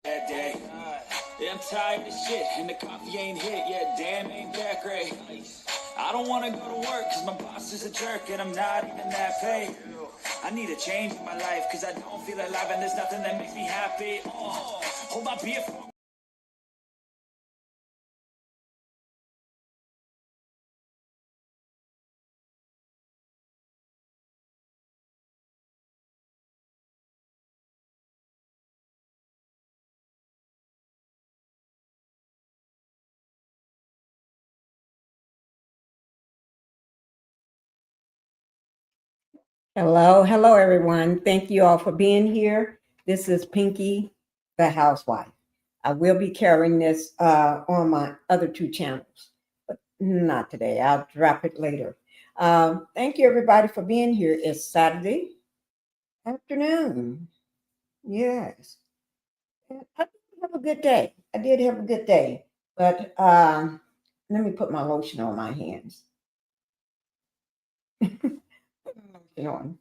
That day. Yeah, I'm tired of shit, and the coffee ain't hit yet. Damn, ain't that great. I don't wanna go to work, cause my boss is a jerk, and I'm not even that paid. I need a change in my life, cause I don't feel alive, and there's nothing that makes me happy. Oh, hold my beer for Hello, everyone. Thank you all for being here. This is Pinkie, the housewife. I will be carrying this on my other two channels, but not today. I'll drop it later. Thank you, everybody, for being here. It's Saturday afternoon. Yes. And I did have a good day. I did have a good day, but let me put my lotion on my hands. Put my lotion on.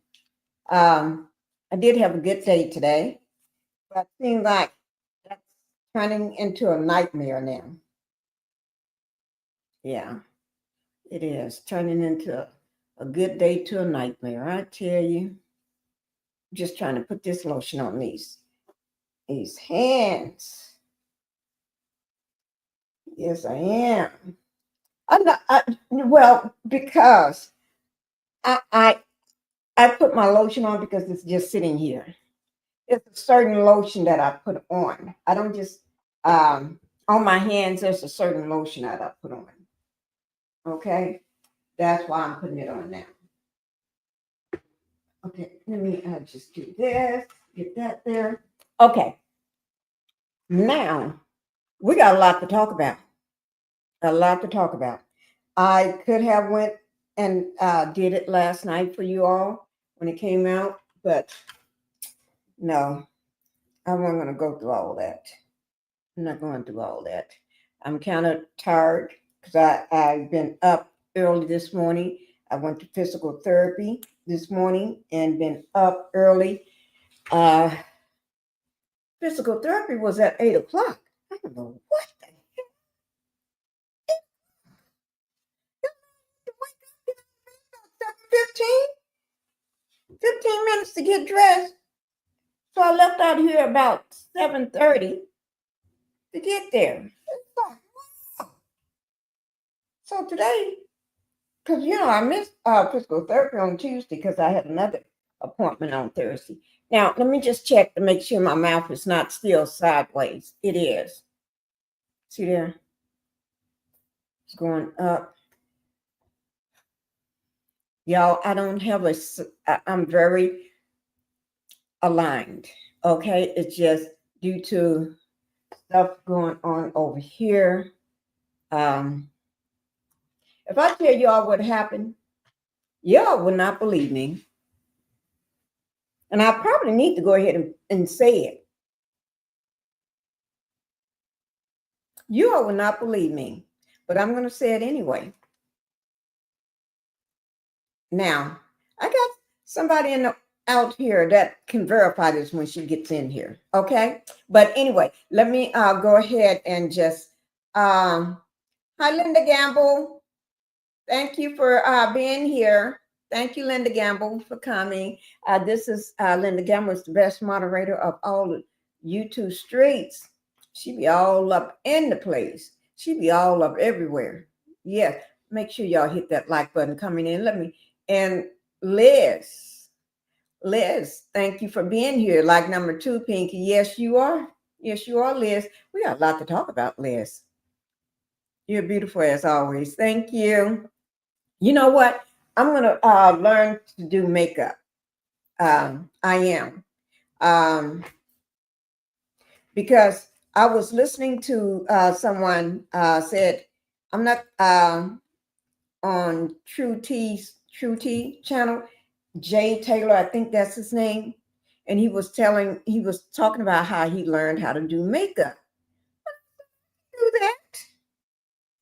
I did have a good day today, but it seems like that's turning into a nightmare now. Yeah, it is turning into a good day to a nightmare. I tell you, just trying to put this lotion on these hands. Yes, I am. I'm not. Well, because I, I I put my lotion on because it's just sitting here. It's a certain lotion that I put on. I don't just on my hands. There's a certain lotion that I put on. Okay, that's why I'm putting it on now. Okay, let me just do this. Get that there. Okay, now we got a lot to talk about. A lot to talk about. I could have went and did it last night for you all when it came out, but no, I wasn't going to go through all that. I'm not going through all that. I'm kind of tired because I've been up early this morning. I went to physical therapy this morning and been up early. Physical therapy was at 8 o'clock. I don't know what the heck. To wake up at 15 minutes to get dressed. So I left out here about 7:30 to get there. So today, because I missed physical therapy on Tuesday because I had another appointment on Thursday. Now let me just check to make sure my mouth is not still sideways. It is. See there? It's going up. Y'all, I don't have I'm very aligned. Okay. It's just due to stuff going on over here. If I tell y'all what happened, y'all would not believe me. And I probably need to go ahead and say it. You all will not believe me, but I'm going to say it anyway. Now, I got somebody out here that can verify this when she gets in here. Okay. But anyway, let me go ahead and just, hi, Linda Gamble. Thank you for being here. Thank you, Linda Gamble, for coming. This is Linda Gamble, is the best moderator of all the YouTube streets. She be all up in the place. She be all up everywhere. Yeah, make sure y'all hit that like button coming in. And Liz, thank you for being here. Like number 2, Pinkie. Yes, you are. Yes, you are, Liz. We got a lot to talk about, Liz. You're beautiful as always. Thank you. You know what? I'm going to learn to do makeup. I am. Because I was listening to someone said, I'm not on True T channel, Jay Taylor, I think that's his name. And he was talking about how he learned how to do makeup. Do that.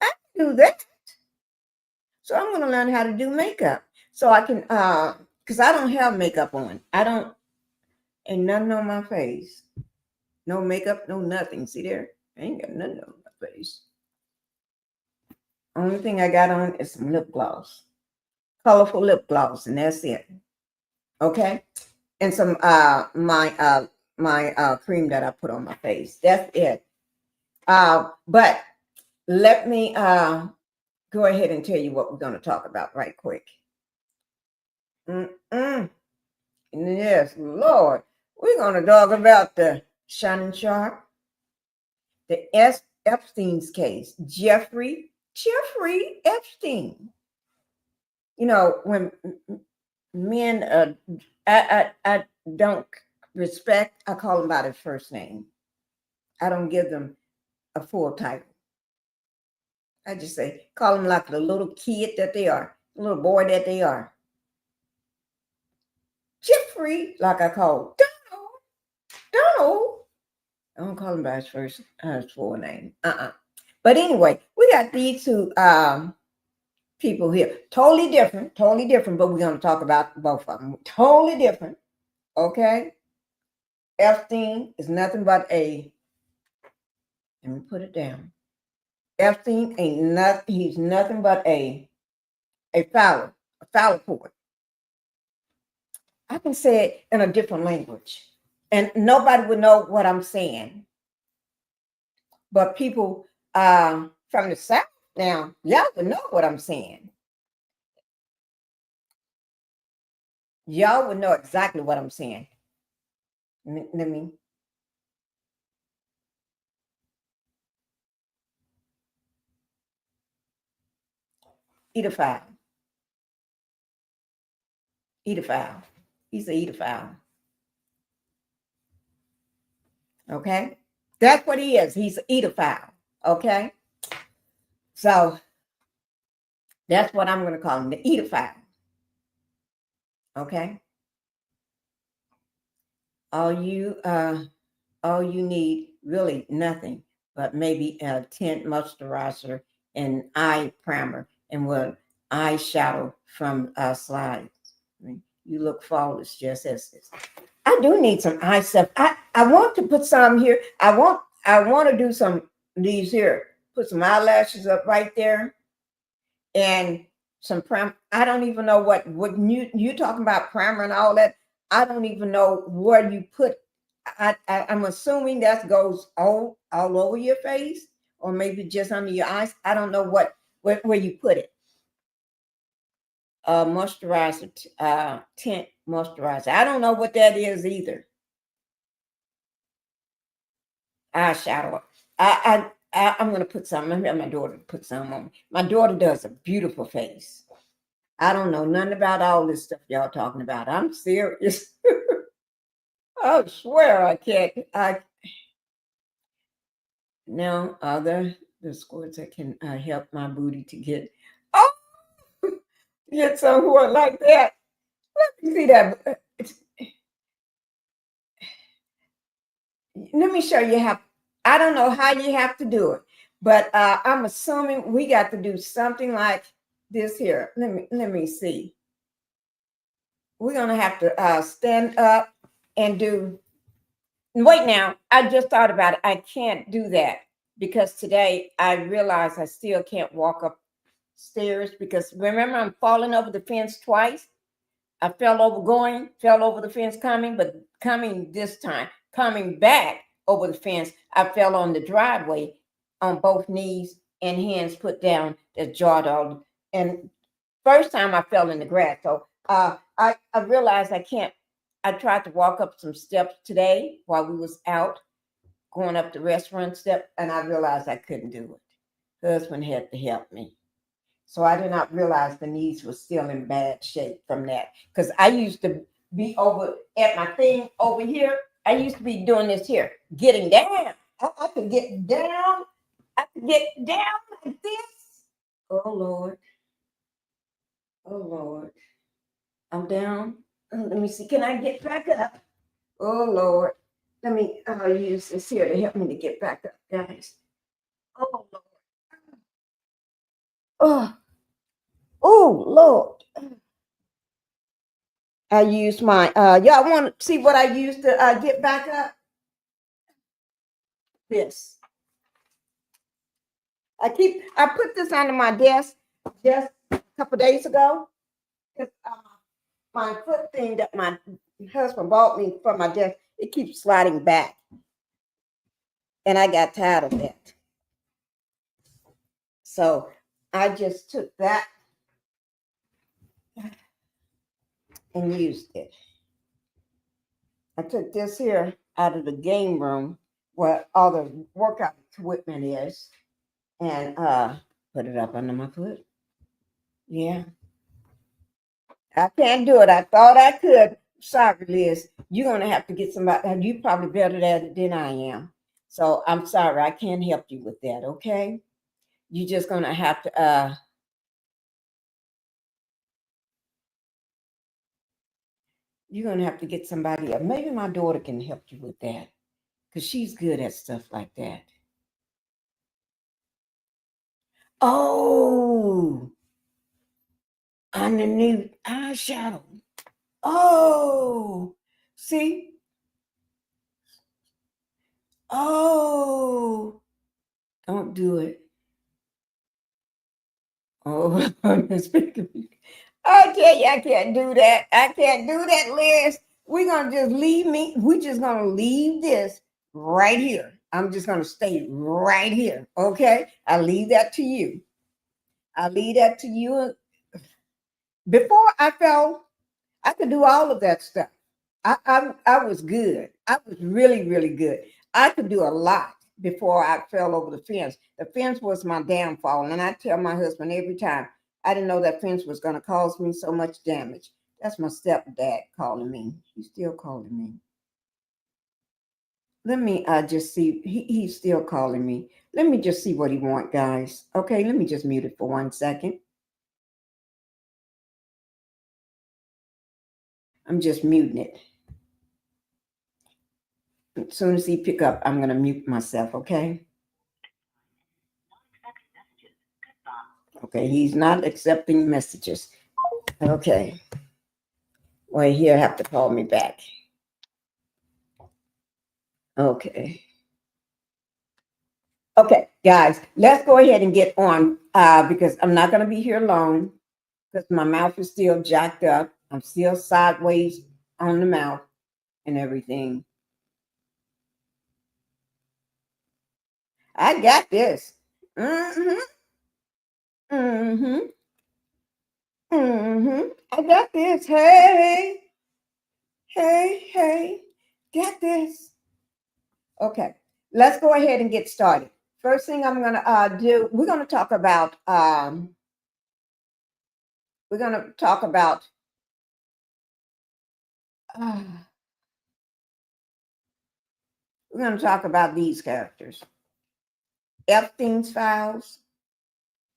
I can do that. So I'm going to learn how to do makeup. So I can, because I don't have makeup on. Ain't nothing on my face. No makeup, no nothing. See there? I ain't got nothing on my face. Only thing I got on is some lip gloss. Colorful lip gloss, and that's it. Okay? And some my cream that I put on my face. That's it. But let me go ahead and tell you what we're going to talk about right quick. Yes, Lord. We're going to talk about the Shannon Sharpe, the Epstein's case, Jeffrey Epstein. You know, when men, I don't respect, I call them by their first name. I don't give them a full title. I just say, call them like the little kid that they are, the little boy that they are. Jeffrey, like I call Donald. I don't call him by his full name. But anyway, we got these two people here. Totally different, but we're going to talk about both of them. Totally different. Okay? Epstein is nothing but let me put it down. Epstein he's nothing but a fowler poet. I can say it in a different language, and nobody would know what I'm saying. But people from the South now, y'all would know what I'm saying. Y'all would know exactly what I'm saying. Let me. Eat a fowl. Eat a fowl. He's a eat a fowl. Okay? That's what he is. He's an eat a fowl. Okay? So that's what I'm going to call him, the eat a fowl. Okay? All you need, really nothing, but maybe a tint moisturizer and eye primer and eyeshadow from slides. I mean, you look flawless just as this. I do need some eye stuff. I want to put some here. I want to do some these here. Put some eyelashes up right there, and some primer. I don't even know what you talking about primer and all that. I don't even know where you put. I'm assuming that goes all over your face, or maybe just under your eyes. I don't know where you put it. Moisturizer, tint moisturizer. I don't know what that is either. Eyeshadow. I'm gonna put some. I'm gonna have my daughter put some on. My daughter does a beautiful face. I don't know nothing about all this stuff y'all talking about. I'm serious. I swear I can't. Now other the squirts that can help my booty to get somewhere like that. Let me see that. Let me show you how. I don't know how you have to do it, but I'm assuming we got to do something like this here. Let me see. We're gonna have to stand up and do. Wait now, I just thought about it. I can't do that because today I realize I still can't walk upstairs because remember I'm falling over the fence twice. I fell over the fence coming, but coming this time, coming back over the fence, I fell on the driveway on both knees and hands put down, that jarred all. And first time I fell in the grass. So I realized I can't. I tried to walk up some steps today while we was out going up the restaurant step, and I realized I couldn't do it. Husband had to help me. So I did not realize the knees were still in bad shape from that. Because I used to be over at my thing over here. I used to be doing this here, getting down. I could get down. I could get down like this. Oh, Lord. Oh, Lord. I'm down. Let me see. Can I get back up? Oh, Lord. Let me use this here to help me to get back up, guys. Oh, Lord. Oh, Lord. I use my, y'all want to see what I used to get back up? this. I put this under my desk just a couple days ago. Because my foot thing that my husband bought me for my desk, it keeps sliding back. And I got tired of that. So I just took that and used it. I took this here out of the game room where all the workout equipment is and put it up under my foot. Yeah. I can't do it. I thought I could. Sorry, Liz. You're going to have to get somebody. You're probably better at it than I am. So I'm sorry. I can't help you with that, okay? You're just going to have to you're going to have to get somebody else. Maybe my daughter can help you with that because she's good at stuff like that. Oh, underneath eyeshadow. Oh, see? Oh, don't do it. Oh, I'm speaking. I tell you, I can't do that. I can't do that, Liz. We're going to just leave me. We're just going to leave this right here. I'm just going to stay right here. Okay. I leave that to you. I leave that to you. Before I fell, I could do all of that stuff. I was good. I was really, really good. I could do a lot before I fell over the fence. The fence was my downfall. And I tell my husband every time, I didn't know that fence was going to cause me so much damage. That's my stepdad calling me. He's still calling me. Let me just see. He's still calling me. Let me just see what he wants, guys. Okay, let me just mute it for 1 second. I'm just muting it. As soon as he pick up, I'm going to mute myself, okay? Okay, he's not accepting messages. Okay. Well, he'll have to call me back. Okay. Okay, guys, let's go ahead and get on because I'm not going to be here long because my mouth is still jacked up. I'm still sideways on the mouth and everything. I got this. Mm-hmm. Mm-hmm. Mm-hmm. I got this. Hey. Hey, hey. Got this. Okay. Let's go ahead and get started. First thing I'm going to do, we're going to talk about we're going to talk about these characters. Epstein's files.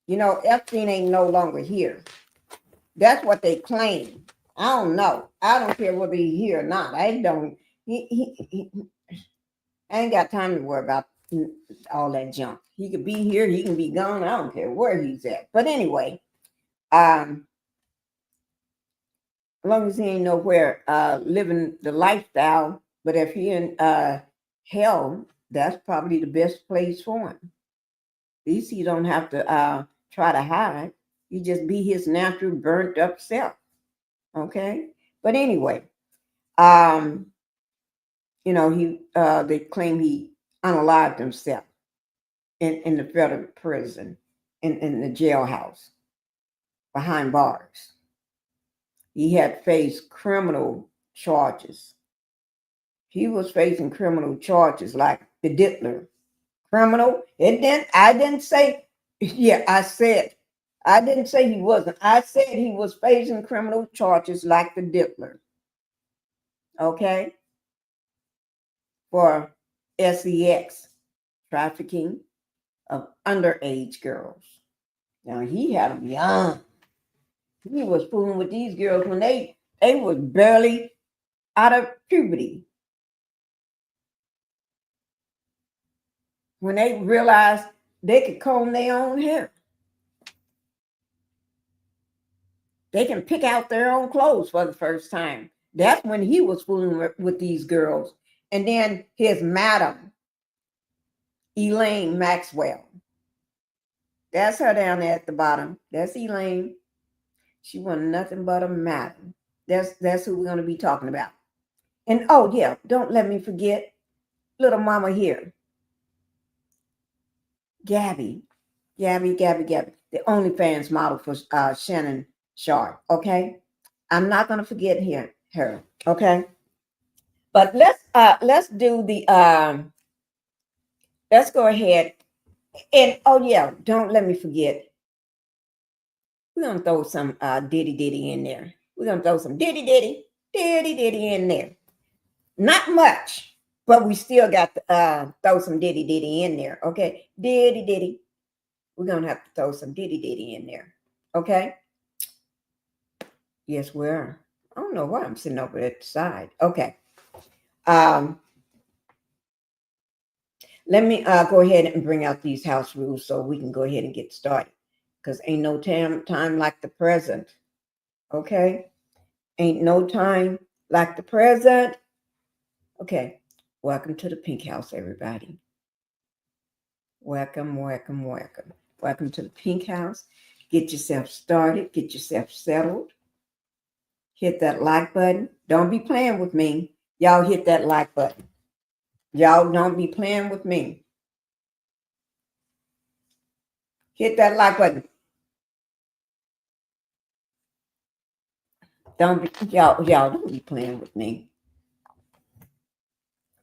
You know, Epstein ain't no longer here. That's what they claim. I don't know. I don't care whether he's here or not. I don't. I ain't got time to worry about all that junk. He could be here. He can be gone. I don't care where he's at. But anyway, as long as he ain't nowhere living the lifestyle. But if he in hell, that's probably the best place for him. At least he don't have to try to hide. He just be his natural burnt up self. Okay. But anyway, you know, they claim he unalived himself in the federal prison, in the jailhouse, behind bars. He had faced criminal charges. He was facing criminal charges like the Diddler. Criminal. I didn't say, yeah, I didn't say he wasn't. I said he was facing criminal charges like the Diddler. Okay? For sex, trafficking of underage girls. Now he had them young. He was fooling with these girls when they was barely out of puberty. When they realized they could comb their own hair. They can pick out their own clothes for the first time. That's when he was fooling with these girls. And then his madam, Elaine Maxwell. That's her down there at the bottom. That's Elaine. She wasn't nothing but a madam. That's who we're going to be talking about. And oh yeah, don't let me forget little mama here. Gabi. Gabi. The OnlyFans model for Shannon Sharpe. Okay. I'm not going to forget her. Okay. But let's do the let's go ahead and oh yeah, don't let me forget. We're gonna throw some Diddy in there. We're gonna throw some Diddy in there. Not much, but we still got to throw some Diddy in there. Okay, Diddy. We're gonna have to throw some Diddy in there. Okay. Yes, we are. I don't know why I'm sitting over at the side. Okay. Let me go ahead and bring out these house rules so we can go ahead and get started. Because ain't no time like the present. Okay? Ain't no time like the present. Okay. Welcome to the Pink House, everybody. Welcome. Welcome to the Pink House. Get yourself started. Get yourself settled. Hit that like button. Don't be playing with me. Y'all hit that like button. Y'all don't be playing with me. Hit that like button. Y'all don't be playing with me.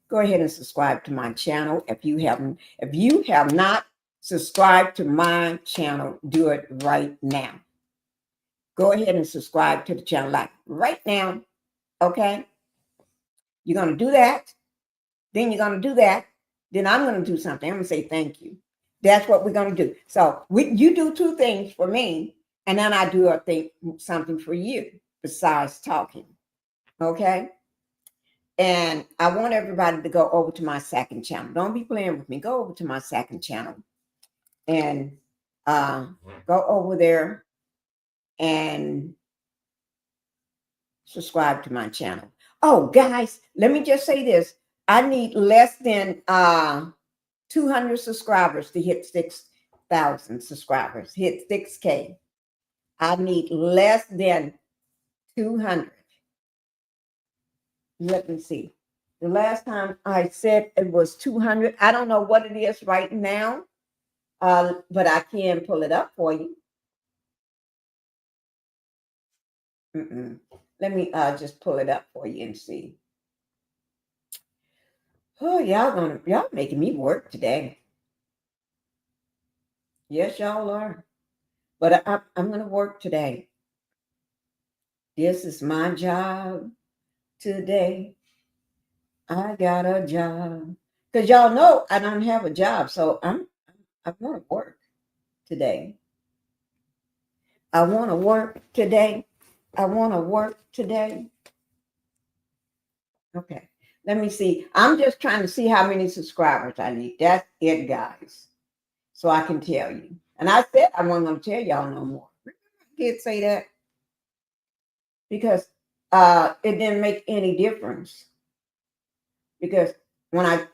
Go ahead and subscribe to my channel. If you have not subscribed to my channel, do it right now. Go ahead and subscribe to the channel like right now. Okay? You're going to do that. Then you're going to do that. Then I'm going to do something. I'm going to say thank you. That's what we're going to do. So you do two things for me, and then I do something for you besides talking. Okay? And I want everybody to go over to my second channel. Don't be playing with me. Go over to my second channel and go over there and subscribe to my channel. Oh, guys, let me just say this. I need less than 200 subscribers to hit 6,000 subscribers, hit 6K. I need less than 200. Let me see. The last time I said it was 200. I don't know what it is right now, but I can pull it up for you. Let me just pull it up for you and see. Oh, y'all making me work today. Yes, y'all are. But I'm gonna work today. This is my job today. I got a job. Because y'all know I don't have a job, so I'm gonna work today. I want to work today. Okay. Let me see. I'm just trying to see how many subscribers I need. That's it, guys. So I can tell you. And I said I wasn't going to tell y'all no more. I can't say that because it didn't make any difference. Because when I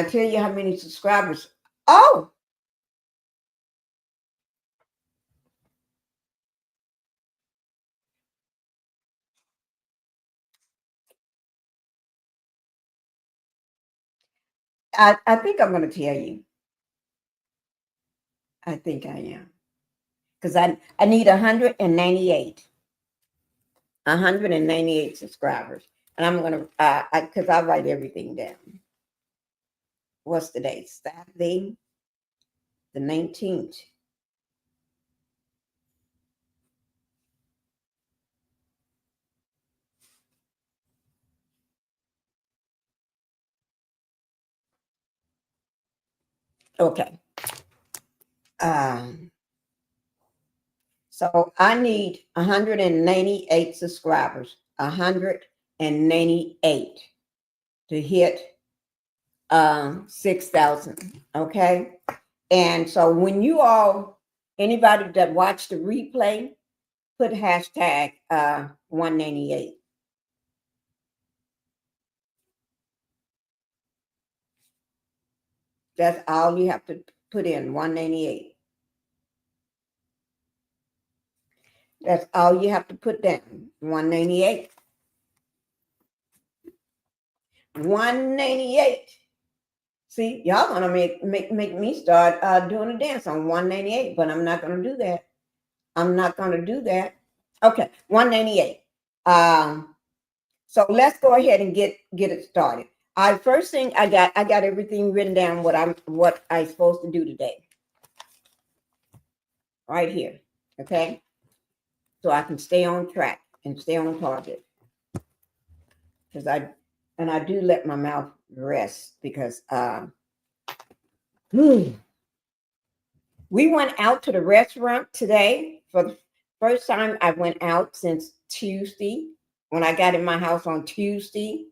tell you how many subscribers, oh, I think I'm going to tell you. I think I am. Because I need 198. 198 subscribers. And I'm going to, because I write everything down. What's the date? Saturday, the 19th. Okay. So I need 198 subscribers. 198 to hit 6,000. Okay. And so when you all, anybody that watched the replay, put hashtag 198. That's all you have to put in, 198. That's all you have to put down, 198. 198. See, y'all gonna make me start doing a dance on 198, but I'm not gonna do that. I'm not gonna do that. Okay, 198. So let's go ahead and get it started. First thing I got everything written down what I'm supposed to do today. Right here. Okay. So I can stay on track and stay on target. Because I do let my mouth rest because we went out to the restaurant today for the first time. I went out since Tuesday when I got in my house on Tuesday.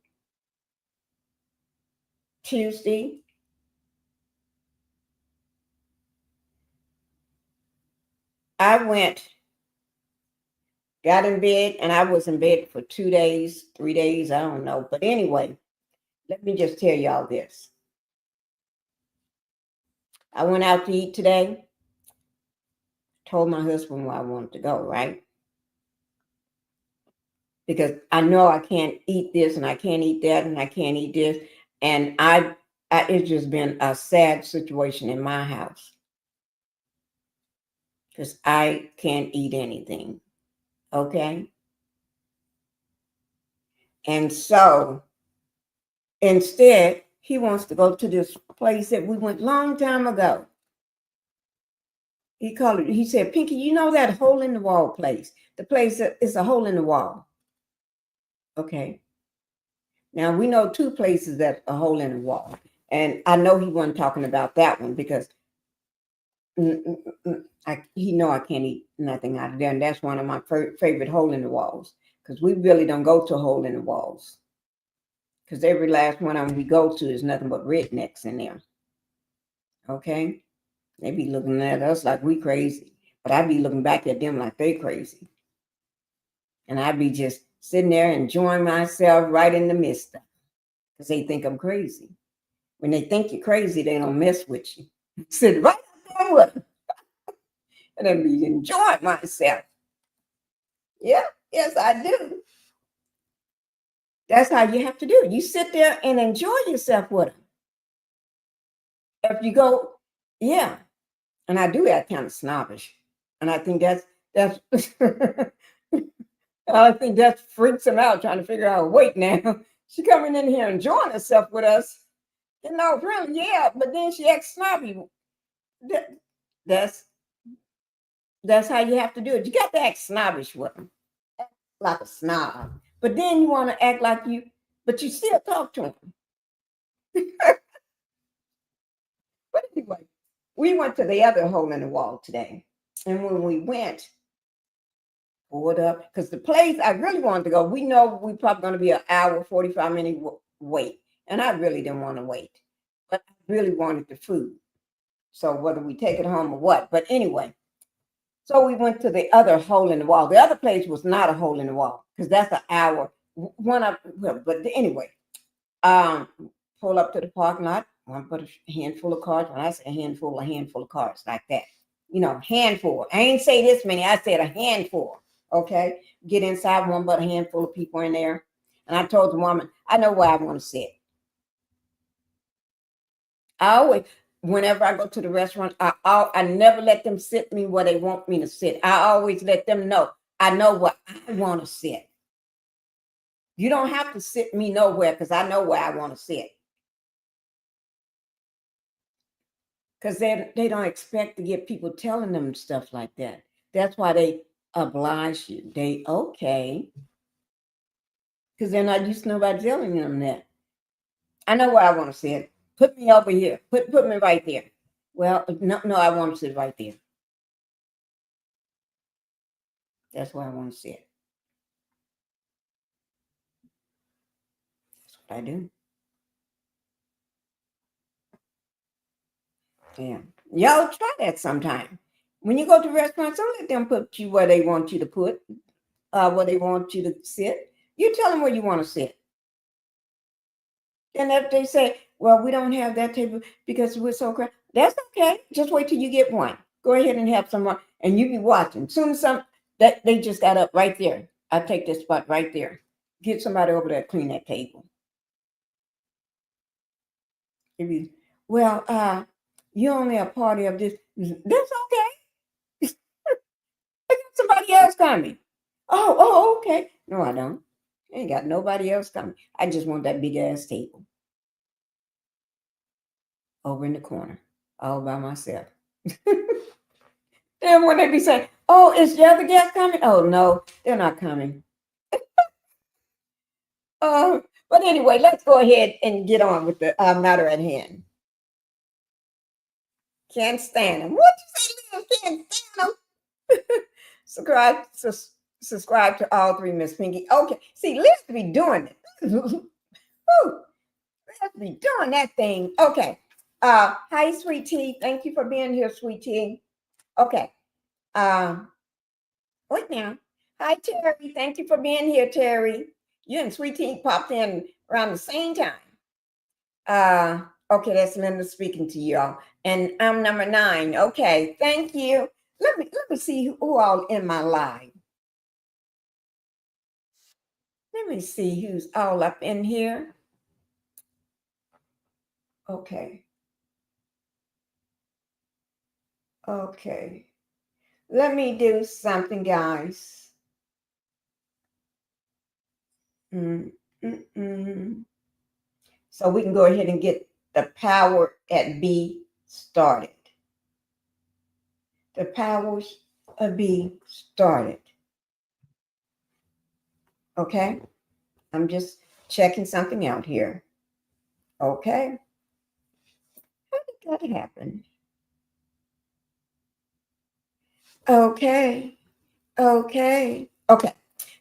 I went, got in bed, and I was in bed for 2 days, 3 days, I don't know. But anyway, let me just tell y'all this. I went out to eat today. Told my husband where I wanted to go, right? Because I know I can't eat this and I can't eat that and I can't eat this. And it's just been a sad situation in my house. Because I can't eat anything. Okay? And so instead, he wants to go to this place that we went long time ago. He said, Pinkie, you know that hole in the wall place? The place that is a hole in the wall. Okay. Now we know two places that a hole in the wall. And I know he wasn't talking about that one because he know I can't eat nothing out of there. And that's one of my favorite hole in the walls. Because we really don't go to a hole in the walls. Because every last one we go to is nothing but rednecks in there. Okay? They be looking at us like we crazy. But I be looking back at them like they crazy. And I be just sitting there enjoying myself right in the midst of it. Because they think I'm crazy. When they think you're crazy, they don't mess with you. Sit right up there with them. And I be enjoying myself. Yeah, yes, I do. That's how you have to do it. You sit there and enjoy yourself with them. If you go, yeah. And I do that kind of snobbish. And I think that's I think that freaks him out trying to figure out, wait now, she coming in here enjoying herself with us. You know, really, yeah, but then she acts snobby. That's how you have to do it. You got to act snobbish with them. Act like a snob. But then you want to act like but you still talk to them. But anyway, we went to the other hole in the wall today. And when we went, pulled up, because the place I really wanted to go, we know we probably going to be an hour, 45-minute wait. And I really didn't want to wait. But I really wanted the food. So whether we take it home or what. But anyway, so we went to the other hole in the wall. The other place was not a hole in the wall because that's an hour. But anyway, pull up to the parking lot. One put a handful of cars. When I say a handful of cars like that, you know, handful. I ain't say this many. I said a handful. Okay, get inside. One but a handful of people in there. And I told the woman, I know where I want to sit. I always, whenever I go to the restaurant, I never let them sit me where they want me to sit. I always let them know I know where I want to sit. You don't have to sit me nowhere because I know where I want to sit. Because they don't expect to get people telling them stuff like that. That's why they oblige you. Okay. Because they're not used to nobody telling them that. I know where I want to sit. Put me over here. Put me right there. Well, no, I want to sit right there. That's where I want to sit. That's what I do. Yeah. Y'all try that sometime. When you go to restaurants, don't let them put you where they want you to put, where they want you to sit. You tell them where you want to sit. And if they say, well, we don't have that table because we're so crowded. That's okay. Just wait till you get one. Go ahead and have someone, and you be watching. Soon some that they just got up right there. I take this spot right there. Get somebody over there to clean that table. Maybe, well, you only a party of this. That's okay. I got somebody else coming. Oh, okay. No, I don't. I ain't got nobody else coming. I just want that big ass table over in the corner, all by myself. Then when they be saying, "Oh, is the other guest coming?" Oh no, they're not coming. But anyway, let's go ahead and get on with the matter at hand. Can't stand them. What you say, Lil? Can't stand them. Subscribe to all three, Miss Pinkie. Okay, see, let's be doing it. Let's be doing that thing. Okay. Hi, sweet tea. Thank you for being here, sweet tea. Okay. Wait now. Hi, Terry. Thank you for being here, Terry. You and Sweet Tea popped in around the same time. Okay, that's Linda speaking to y'all. And I'm number 9. Okay, thank you. Let me see who all in my live. Let me see who's all up in here. Okay. Okay. Let me do something, guys. So we can go ahead and get the power at B started. The powers of B started. Okay. I'm just checking something out here. Okay. How did that happen? Okay. Okay.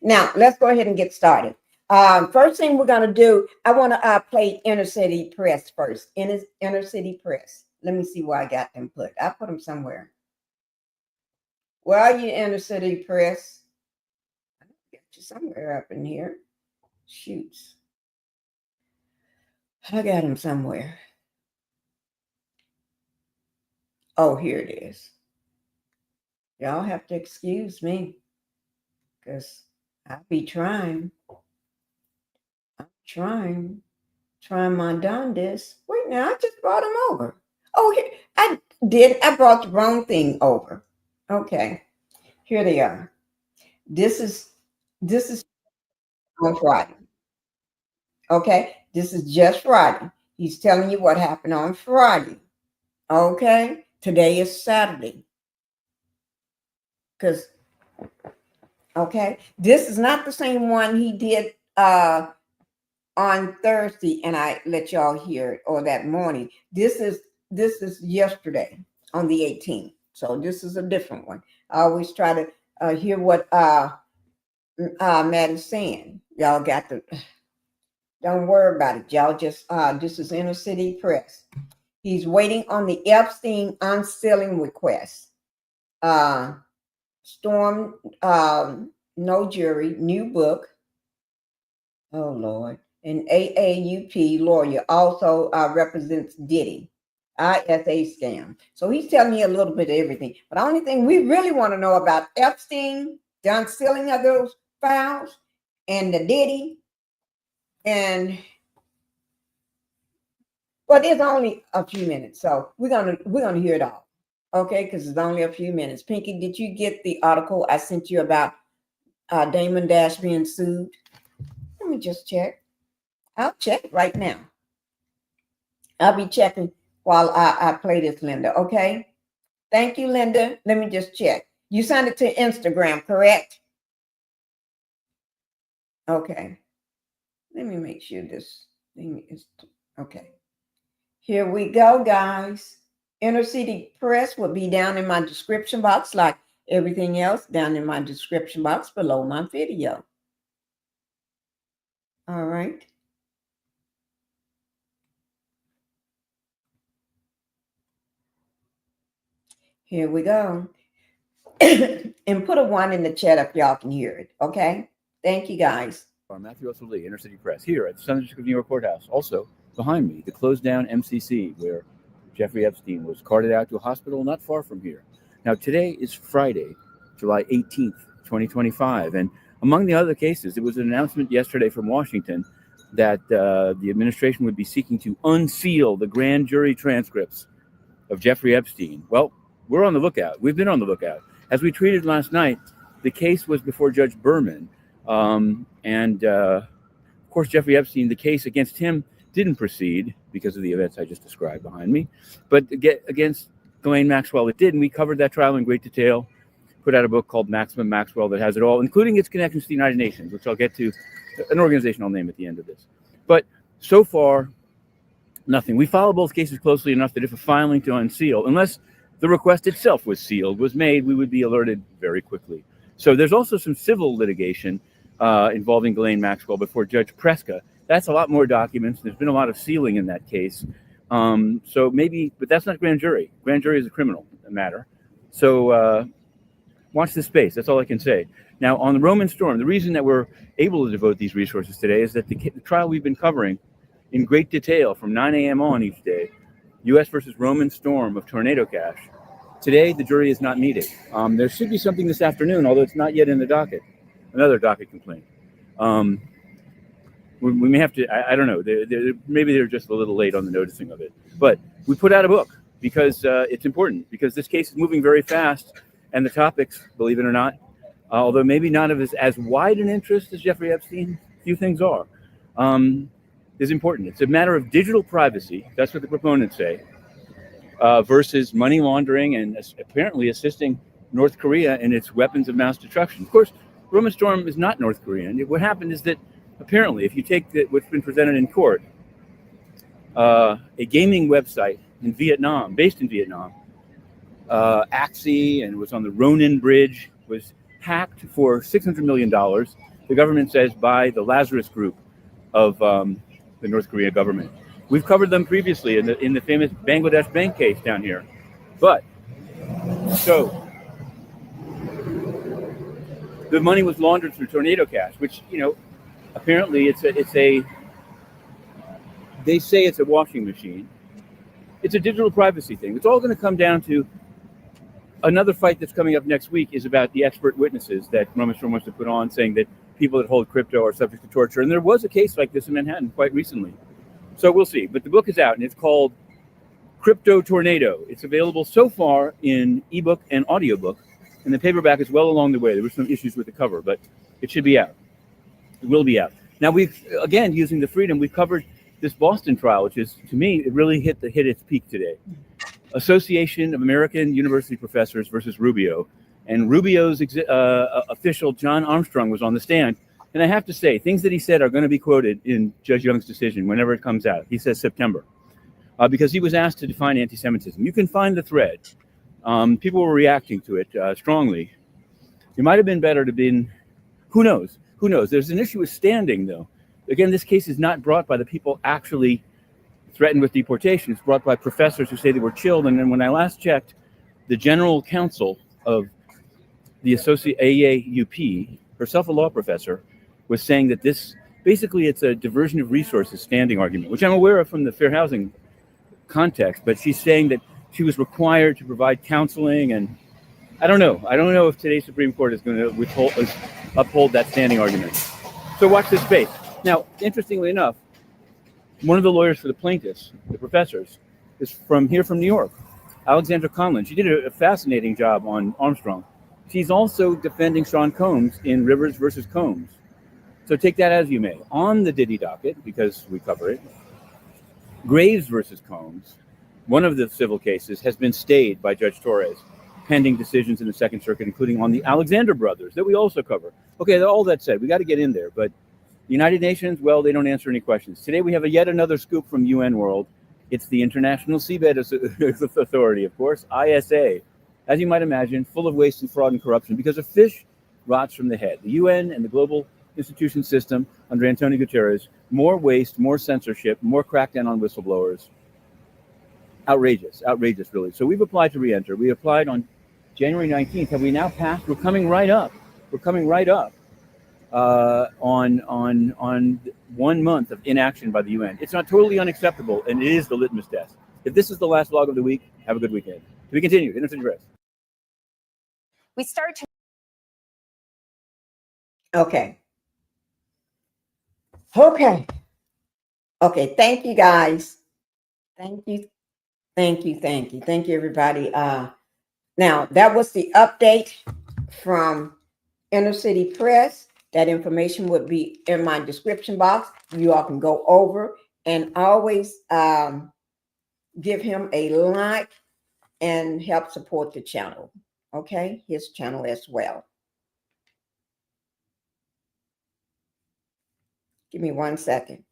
Now let's go ahead and get started. First thing we're gonna do, I want to play InnerCity Press first. InnerCity Press. Let me see where I got them put. I put them somewhere. Where are you, InnerCity Press? I got you somewhere up in here. Shoots. I got them somewhere. Oh, here it is. Y'all have to excuse me because I'll be trying. I'm trying my darndest. Wait now, I just brought them over. Oh, here, I did. I brought the wrong thing over. Okay, here they are. This is on Friday. Okay, this is just Friday. He's telling you what happened on Friday. Okay, today is Saturday. Because okay, this is not the same one he did on Thursday, and I let y'all hear it, or that morning. This is yesterday on the 18th. So this is a different one. I always try to hear what Matt is saying. Y'all got to don't worry about it. Y'all just this is InnerCity Press. He's waiting on the Epstein unsealing request. Storm, no jury, new book. Oh Lord. An AAUP lawyer also represents Diddy, ISA scam. So he's telling you a little bit of everything. But the only thing we really want to know about Epstein, the unsealing of those files, and the Diddy, and but it's only a few minutes, so we're gonna hear it all, okay? Because it's only a few minutes. Pinkie, did you get the article I sent you about Damon Dash being sued? Let me just check. I'll check right now. I'll be checking while I play this, Linda. Okay. Thank you, Linda. Let me just check. You sent it to Instagram, correct? Okay. Let me make sure this thing is okay. Here we go, guys. InnerCity Press will be down in my description box, like everything else, down in my description box below my video. All right. Here we go. And put a 1 in the chat if y'all can hear it. Okay. Thank you, guys. Matthew Russell Lee, InnerCity Press, here at the Southern District of New York Courthouse. Also, behind me, the closed down MCC, where Jeffrey Epstein was carted out to a hospital not far from here. Now, today is Friday, July 18th, 2025. And among the other cases, there was an announcement yesterday from Washington that the administration would be seeking to unseal the grand jury transcripts of Jeffrey Epstein. Well, we're on the lookout. We've been on the lookout. As we tweeted last night, the case was before Judge Berman. Of course, Jeffrey Epstein, the case against him didn't proceed because of the events I just described behind me. But against Ghislaine Maxwell, it did. And we covered that trial in great detail, put out a book called Maximum Maxwell that has it all, including its connections to the United Nations, which I'll get to, an organization I'll name at the end of this. But so far, nothing. We follow both cases closely enough that if a filing to unseal, unless the request itself was sealed, was made, we would be alerted very quickly. So there's also some civil litigation involving Ghislaine Maxwell before Judge Preska. That's a lot more documents. There's been a lot of sealing in that case. So maybe, but that's not grand jury. Grand jury is a criminal matter. So watch this space. That's all I can say. Now, on the Roman Storm, the reason that we're able to devote these resources today is that the trial we've been covering in great detail from 9 a.m. on each day, U.S. versus Roman Storm of Tornado Cash. Today, the jury is not meeting. There should be something this afternoon, although it's not yet in the docket. Another docket complaint. We may have to, I don't know, maybe they're just a little late on the noticing of it. But we put out a book because it's important, because this case is moving very fast, and the topics, believe it or not, although maybe not of as wide an interest as Jeffrey Epstein, few things are, is important. It's a matter of digital privacy, that's what the proponents say, versus money laundering and apparently assisting North Korea in its weapons of mass destruction. Of course, Roman Storm is not North Korean. What happened is that apparently, if you take what's been presented in court, a gaming website in Vietnam, based in Vietnam, Axie, and was on the Ronin Bridge, was hacked for $600 million. The government says by the Lazarus Group of the North Korea government. We've covered them previously in the famous Bangladesh bank case down here. But so the money was laundered through Tornado Cash, which, you know, apparently they say it's a washing machine. It's a digital privacy thing. It's all going to come down to another fight that's coming up next week is about the expert witnesses that Roman Storm wants to put on, saying that people that hold crypto are subject to torture. And there was a case like this in Manhattan quite recently. So we'll see. But the book is out, and it's called Crypto Tornado. It's available so far in ebook and audiobook, and the paperback is well along the way. There were some issues with the cover, but it should be out. It will be out. Now, we've, again, using the freedom, we've covered this Boston trial, which is, to me, it really hit its peak today. Association of American University Professors versus Rubio. And Rubio's official, John Armstrong, was on the stand. And I have to say, things that he said are going to be quoted in Judge Young's decision whenever it comes out. He says September. Because he was asked to define anti-Semitism. You can find the thread. People were reacting to it strongly. It might have been better to been, who knows? Who knows? There's an issue with standing, though. Again, this case is not brought by the people actually threatened with deportation. It's brought by professors who say they were chilled. And then when I last checked, the general counsel of the AAUP, herself a law professor, was saying that this, basically it's a diversion of resources standing argument, which I'm aware of from the fair housing context, but she's saying that she was required to provide counseling, and I don't know if today's Supreme Court is going to uphold that standing argument. So watch this space. Now, interestingly enough, one of the lawyers for the plaintiffs, the professors, is from New York, Alexandra Conlon. She did a fascinating job on Armstrong. She's also defending Sean Combs in Rivers versus Combs. So take that as you may. On the Diddy docket, because we cover it, Graves versus Combs, one of the civil cases, has been stayed by Judge Torres, pending decisions in the Second Circuit, including on the Alexander brothers that we also cover. Okay, all that said, we got to get in there. But the United Nations, well, they don't answer any questions. Today we have yet another scoop from UN World. It's the International Seabed Authority, of course, ISA. As you might imagine, full of waste and fraud and corruption because a fish rots from the head. The UN and the global institution system under Antonio Guterres, more waste, more censorship, more crackdown on whistleblowers. Outrageous, really. So we've applied to re-enter. We applied on January 19th. Have we now passed? We're coming right up on 1 month of inaction by the UN. It's not totally unacceptable, and it is the litmus test. If this is the last vlog of the week, have a good weekend. To be continued. InnerCity Rest. We start to. Okay. Okay. Okay. Thank you, guys. Thank you. Thank you. Thank you. Thank you, everybody. Now, that was the update from InnerCity Press. That information would be in my description box. You all can go over and always give him a like and help support the channel. Okay, his channel as well. Give me 1 second.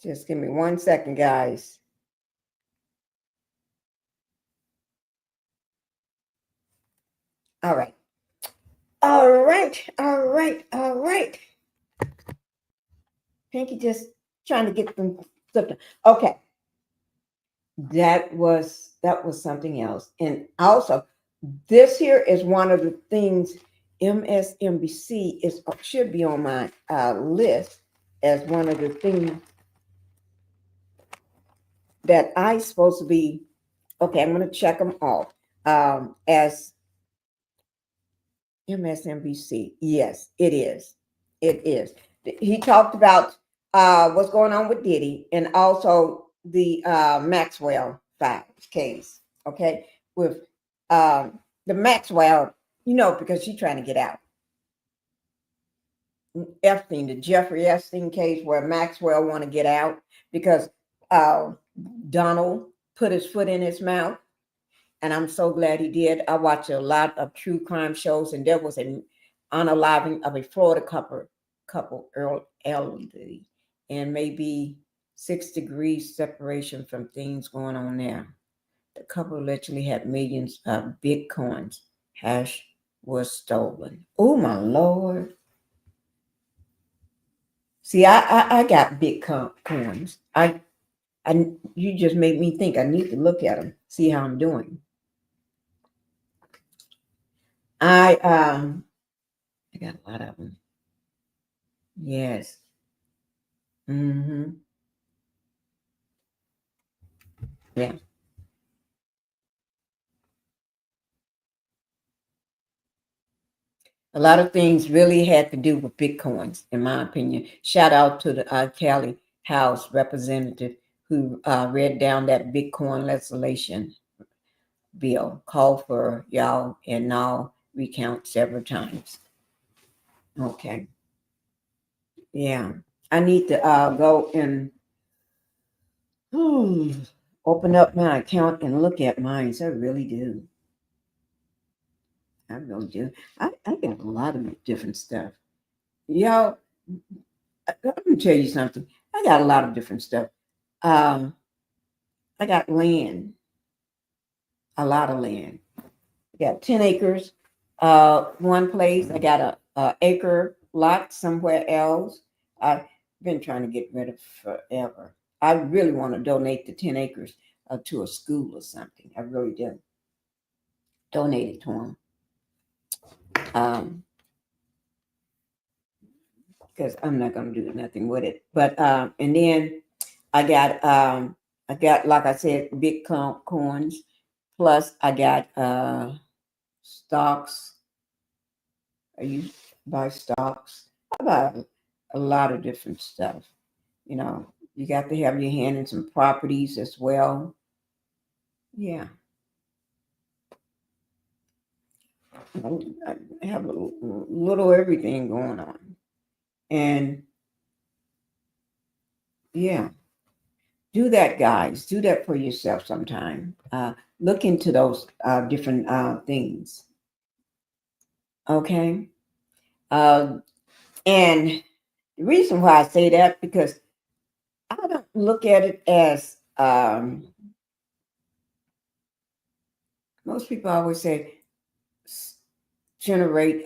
Just give me 1 second, guys. All right. All right. All right. All right. Pinkie just trying to get them something. Okay. That was something else. And also, this here is one of the things MSNBC should be on my list as one of the things that I supposed to be. Okay, I'm going to check them off as MSNBC. Yes, it is. It is. He talked about what's going on with Diddy and also the Maxwell case. Okay, with the Maxwell, because she's trying to get out. Epstein, the Jeffrey Epstein case, where Maxwell want to get out because Donald put his foot in his mouth. And I'm so glad he did. I watch a lot of true crime shows, and there was an unaliving of a Florida couple elderly, and maybe 6 degrees separation from things going on there. The couple allegedly had millions of Bitcoins. Hash was stolen. Oh my Lord. See, I got Bitcoins. You just made me think I need to look at them, see how I'm doing. I got a lot of them. Yes. Yeah. A lot of things really had to do with Bitcoins, in my opinion. Shout out to the Cali House representative who read down that Bitcoin legislation bill, called for y'all, and now recount several times. Okay. Yeah. I need to go and open up my account and look at mine. I really do. I really do. I got a lot of different stuff. Y'all, let me tell you something. I got a lot of different stuff. I got land, a lot of land. I got 10 acres, one place. I got a acre lot somewhere else. I've been trying to get rid of forever. I really want to donate the 10 acres to a school or something. I really do. Donate it to them. Because I'm not going to do nothing with it. But and then I got like I said, Bitcoins. Plus I got stocks. I used to buy stocks. I buy a lot of different stuff. You got to have your hand in some properties as well. Yeah. I have a little everything going on. And yeah, do that, guys. Do that for yourself sometime. Look into those different things. Okay. And the reason why I say that, because I don't look at it as most people always say generate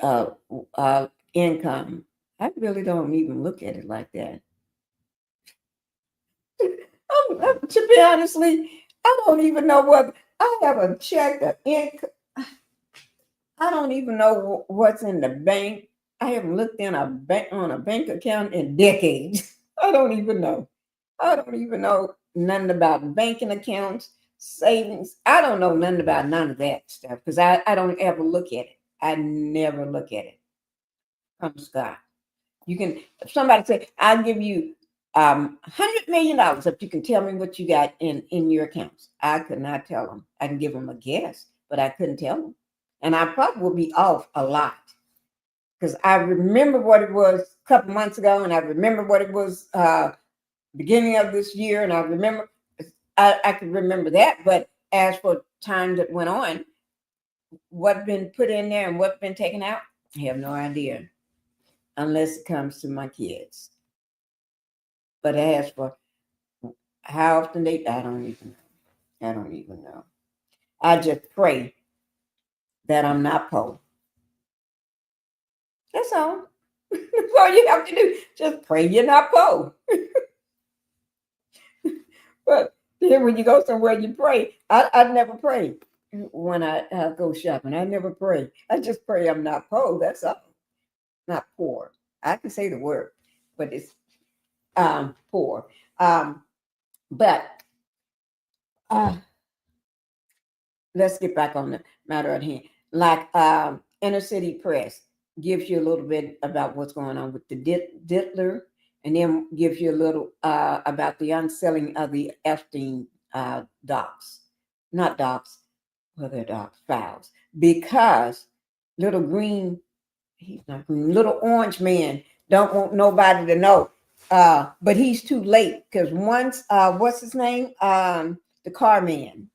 income. I really don't even look at it like that. To be honestly, I don't even know what I haven't checked the income. I don't even know what's in the bank. I haven't looked in a bank on a bank account in decades. I don't even know. I don't even know nothing about banking accounts, savings. I don't know nothing about none of that stuff because I don't ever look at it. I never look at it. Come Scott. You can if somebody say, I'll give you $100 million if you can tell me what you got in your accounts. I could not tell them. I can give them a guess, but I couldn't tell them. And I probably will be off a lot because I remember what it was a couple months ago, and I remember what it was beginning of this year, and I remember I could remember that. But as for time that went on, what's been put in there and what's been taken out, I have no idea, unless it comes to my kids. But as for how often I don't even know. I don't even know. I just pray that I'm not poor. That's all. That's all you have to do. Just pray you're not poor. But then when you go somewhere, you pray. I never pray when I go shopping. I never pray. I just pray I'm not poor. That's all. Not poor. I can say the word, but it's poor. But let's get back on the matter at hand. Like InnerCity Press gives you a little bit about what's going on with the Diddler, and then gives you a little about the unsealing of the Epstein docs. Not docs, well, they're docs, files. Because little green, he's not green, little orange man don't want nobody to know. But he's too late because once, what's his name? The car man.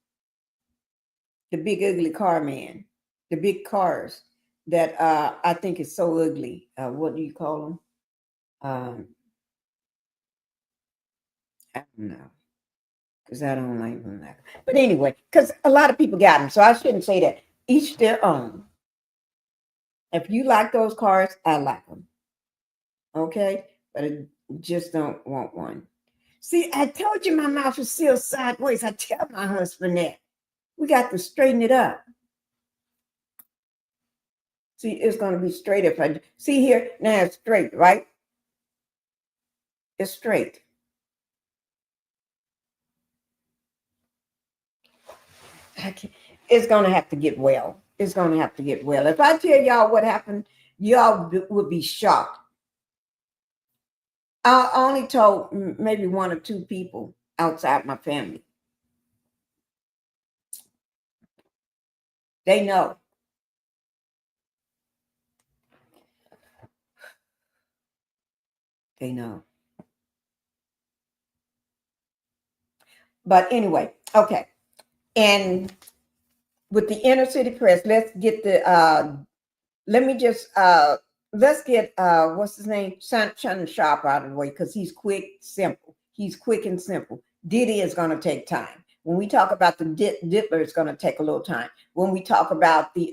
The big ugly car man, the big cars that I think is so ugly. What do you call them? I don't know, because I don't like them. But anyway, because a lot of people got them, so I shouldn't say that. Each their own. If you like those cars, I like them. Okay, but I just don't want one. See, I told you my mouth is still sideways. I tell my husband that. We got to straighten it up. See, it's going to be straight if I see here. Now it's straight, right? It's straight. It's going to have to get well. It's going to have to get well. If I tell y'all what happened, y'all would be shocked. I only told maybe one or two people outside my family. They know. They know. But anyway, okay. And with the InnerCity Press, let's get the let's get what's his name? Shannon Sharpe out of the way, because he's quick, simple. He's quick and simple. Diddy is going to take time. When we talk about the Diddler, it's going to take a little time. When we talk about the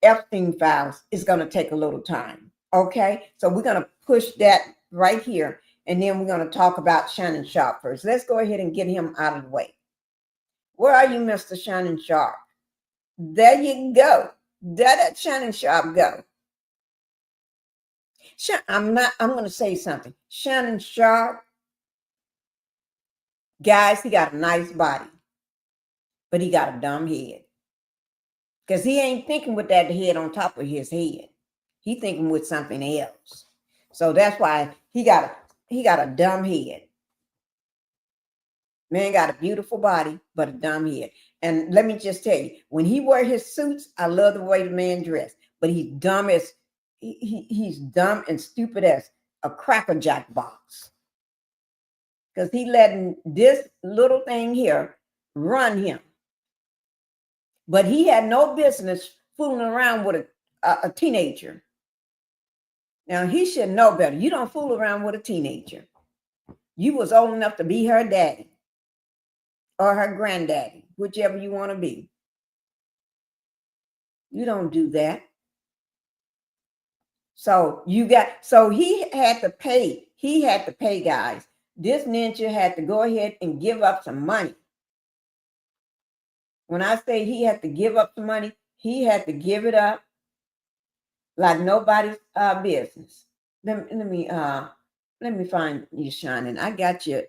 Epstein files, it's going to take a little time. Okay, so we're going to push that right here, and then we're going to talk about Shannon Sharpe first. Let's go ahead and get him out of the way. Where are you, Mr. Shannon Sharpe? There you go. There that Shannon Sharpe go. I'm going to say something. Shannon Sharpe, guys, he got a nice body, but he got a dumb head. Because he ain't thinking with that head on top of his head. He thinking with something else. So that's why he got a dumb head. Man got a beautiful body, but a dumb head. And let me just tell you, when he wear his suits, I love the way the man dressed. But he's dumb as he's dumb and stupid as a Cracker Jack box. Because he letting this little thing here run him. But he had no business fooling around with a teenager. Now, he should know better. You don't fool around with a teenager. You was old enough to be her daddy or her granddaddy, whichever you want to be. You don't do that. So he had to pay. He had to pay, guys. This ninja had to go ahead and give up some money When I say he had to give up the money, he had to give it up like nobody's business. Let me find you, Shannon. I got your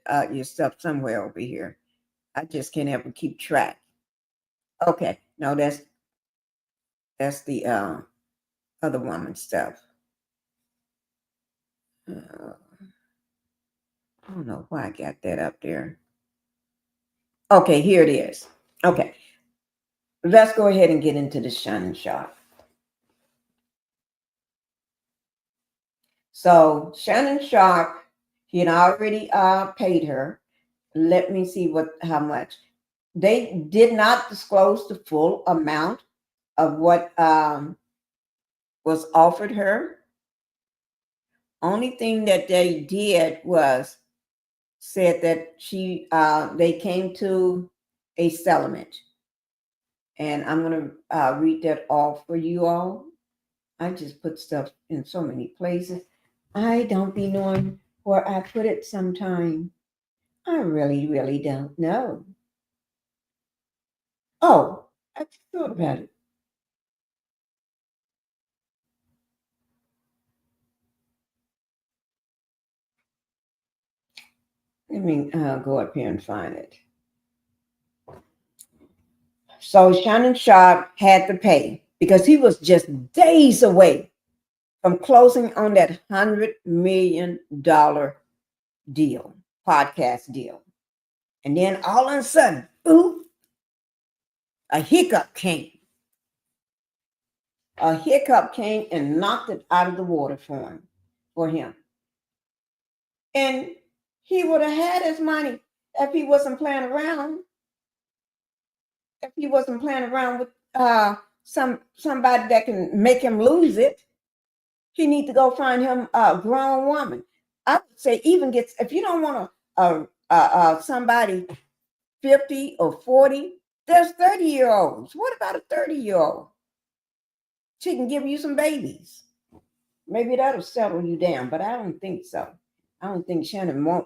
stuff somewhere over here. I just can't ever keep track. Okay, no, that's the other woman's stuff. I don't know why I got that up there. Okay, here it is. Okay, let's go ahead and get into the Shannon Sharpe. So Shannon Sharpe, he had already paid her. Let me see how much. They did not disclose the full amount of what was offered her. Only thing that they did was said that they came to a settlement. And I'm going to read that off for you all. I just put stuff in so many places. I don't be knowing where I put it sometime. I really, really don't know. Oh, I just thought about it. Let me go up here and find it. So Shannon Sharpe had to pay because he was just days away from closing on that $100 million deal, podcast deal. And then all of a sudden, ooh, a hiccup came. A hiccup came and knocked it out of the water for him. And he would have had his money if he wasn't playing around. If he wasn't playing around with somebody that can make him lose it, he need to go find him a grown woman. I would say even if you don't want somebody 50 or 40, there's 30-year-olds. What about a 30-year-old? She can give you some babies. Maybe that'll settle you down, but I don't think so. I don't think Shannon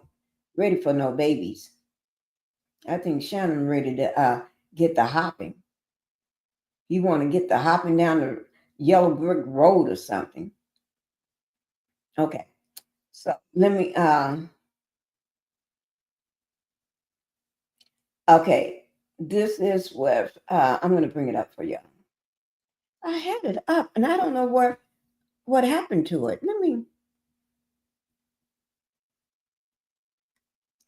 ready for no babies. I think Shannon ready to get the hopping. You want to get the hopping down the yellow brick road or something. Okay. So let me okay. This is what I'm going to bring it up for you. I had it up and I don't know what happened to it.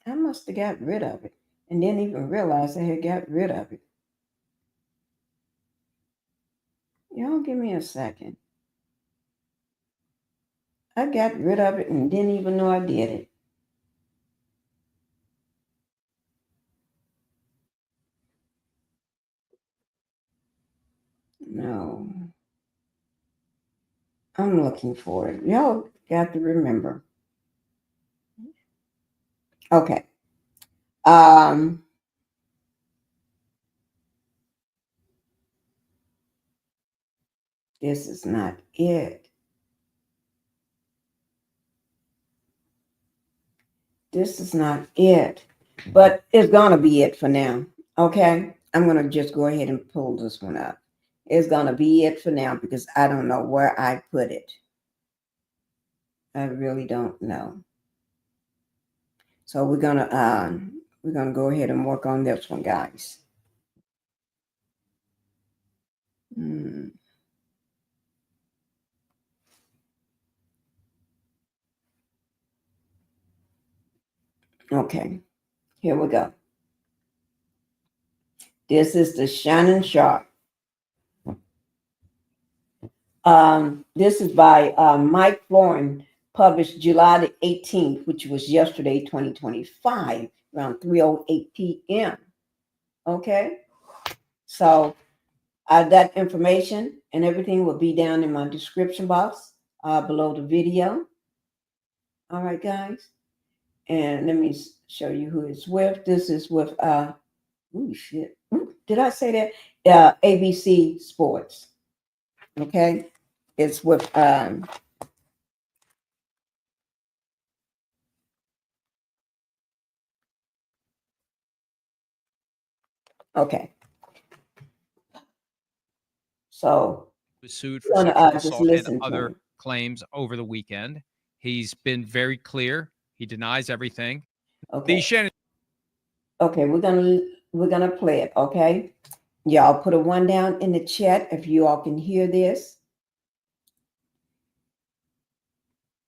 I must have got rid of it and didn't even realize I had got rid of it. Y'all give me a second. I got rid of it and didn't even know I did it. No. I'm looking for it. Y'all got to remember. Okay. This is not it. This is not it. But it's gonna be it for now. Okay. I'm gonna just go ahead and pull this one up. It's gonna be it for now because I don't know where I put it. I really don't know. So we're gonna go ahead and work on this one, guys. Okay, here we go. This is the Shannon Sharpe. This is by Mike Florin, published July the 18th, which was yesterday, 2025, around 3:08 p.m. Okay, so that information and everything will be down in my description box below the video. All right, guys. And let me show you who it's with. This is with, shit. Did I say that? ABC Sports. Okay. It's with, okay. So was sued we're for gonna sexual just assault and listen to other him. claims over the weekend. He's been very clear. He denies everything. Okay. Shannon. Okay, we're gonna play it. Okay, y'all put a 1 down in the chat if you all can hear this.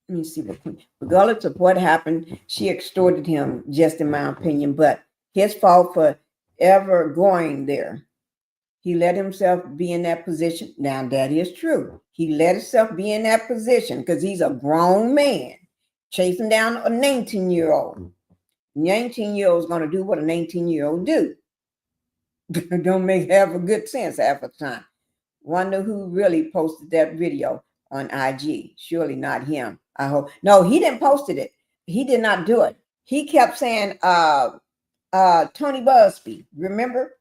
Let me see what. Regardless of what happened, she extorted him, just in my opinion. But his fault for ever going there. He let himself be in that position. Now that is true. He let himself be in that position because he's a grown man chasing down a 19-year-old. 19-year-old is going to do what a 19-year-old do. Don't make half a good sense half the time. Wonder who really posted that video on IG. Surely not him. I hope. No, he didn't post it. He did not do it. He kept saying, Tony Busby, remember?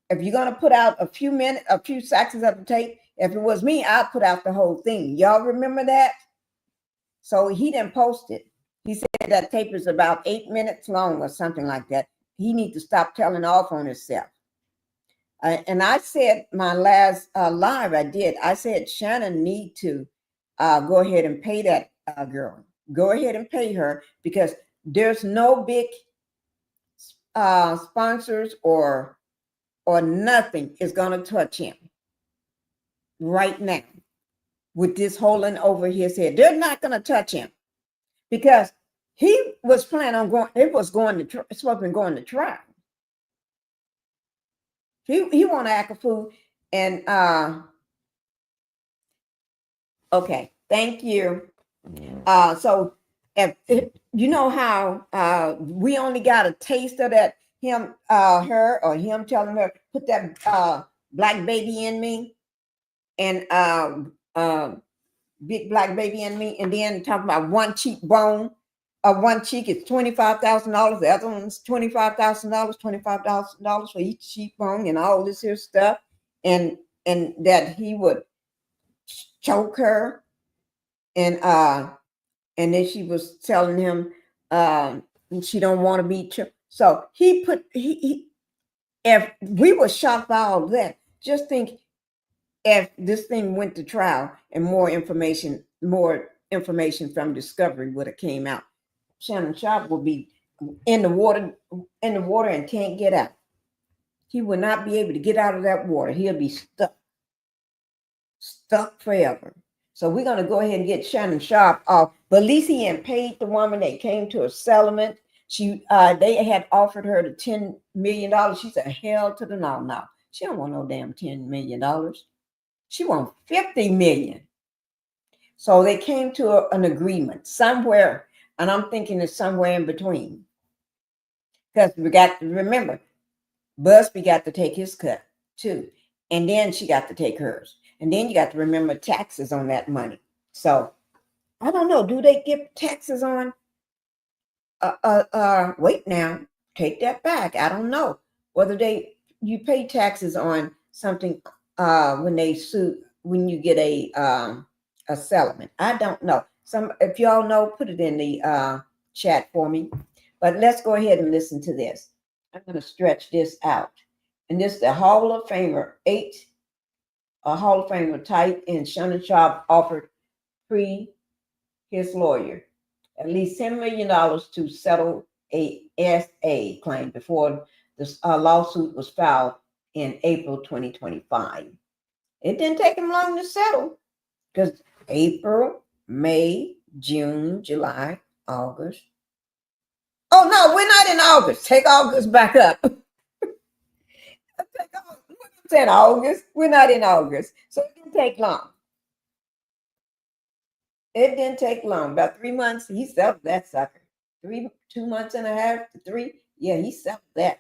If you're gonna put out a few seconds of the tape, if it was me, I'd put out the whole thing. Y'all remember that? So he didn't post it. He said that tape is about 8 minutes long or something like that. He needs to stop telling off on himself. And I said my last live, I said Shannon need to go ahead and pay that girl. Go ahead and pay her because there's no big sponsors or nothing is going to touch him right now with this holding over his head. They're not going to touch him because he was planning on going. It's supposed to be going to trial. He want to act a fool. And okay, thank you. So if you know how we only got a taste of that, her or him telling her put that black baby in me and big black baby in me, and then talking about one cheek bone. One cheek is $25,000. The other one's $25,000 for each cheekbone and all this here stuff. And that he would choke her. And then she was telling him she don't want to be choked. So he if we were shocked by all that, just think if this thing went to trial and more information from Discovery would have came out. Shannon Sharpe will be in the water and can't get out. He will not be able to get out of that water. He'll be stuck forever. So we're going to go ahead and get Shannon Sharpe off. But at least he had paid the woman. They came to a settlement. They had offered her the $10 million. She said, hell to the no. She don't want no damn $10 million. She wants $50 million. So they came to an agreement somewhere. And I'm thinking it's somewhere in between. Because we got to remember, Busby got to take his cut too. And then she got to take hers. And then you got to remember taxes on that money. So I don't know. Do they give taxes on? Wait now. Take that back. I don't know whether you pay taxes on something when you get a settlement. I don't know. If y'all know, put it in the chat for me. But let's go ahead and listen to this. I'm going to stretch this out. And this is the Hall of Famer, a Hall of Famer type, and Shannon Sharpe offered his lawyer at least $10 million to settle a SA claim before this lawsuit was filed in April 2025. It didn't take him long to settle because April, May, June, July, August. Oh, no, we're not in August. Take August back up. Said August. We're not in August. So it didn't take long. It didn't take long. About 3 months, he settled that sucker. 2 months and a half to 3. Yeah, he settled that.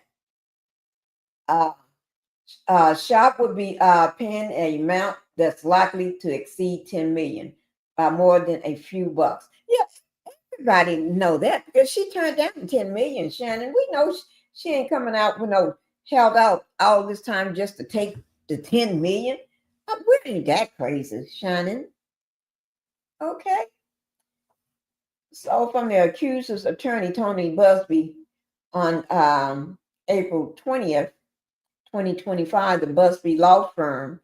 Sharpe would be paying an amount that's likely to exceed $10 million by more than a few bucks. Yeah, everybody know that because she turned down $10 million, Shannon. We know she ain't coming out with no held out all this time just to take the $10 million. We ain't that crazy, Shannon. Okay. So from the accuser's attorney, Tony Busby, on April 20th, 2025, the Busby law firm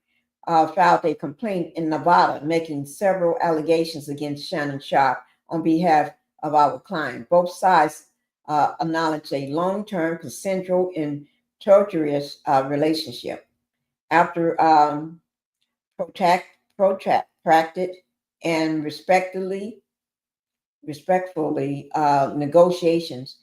filed a complaint in Nevada, making several allegations against Shannon Sharpe on behalf of our client. Both sides acknowledge a long-term consensual and torturous relationship. After protracted and respectfully negotiations,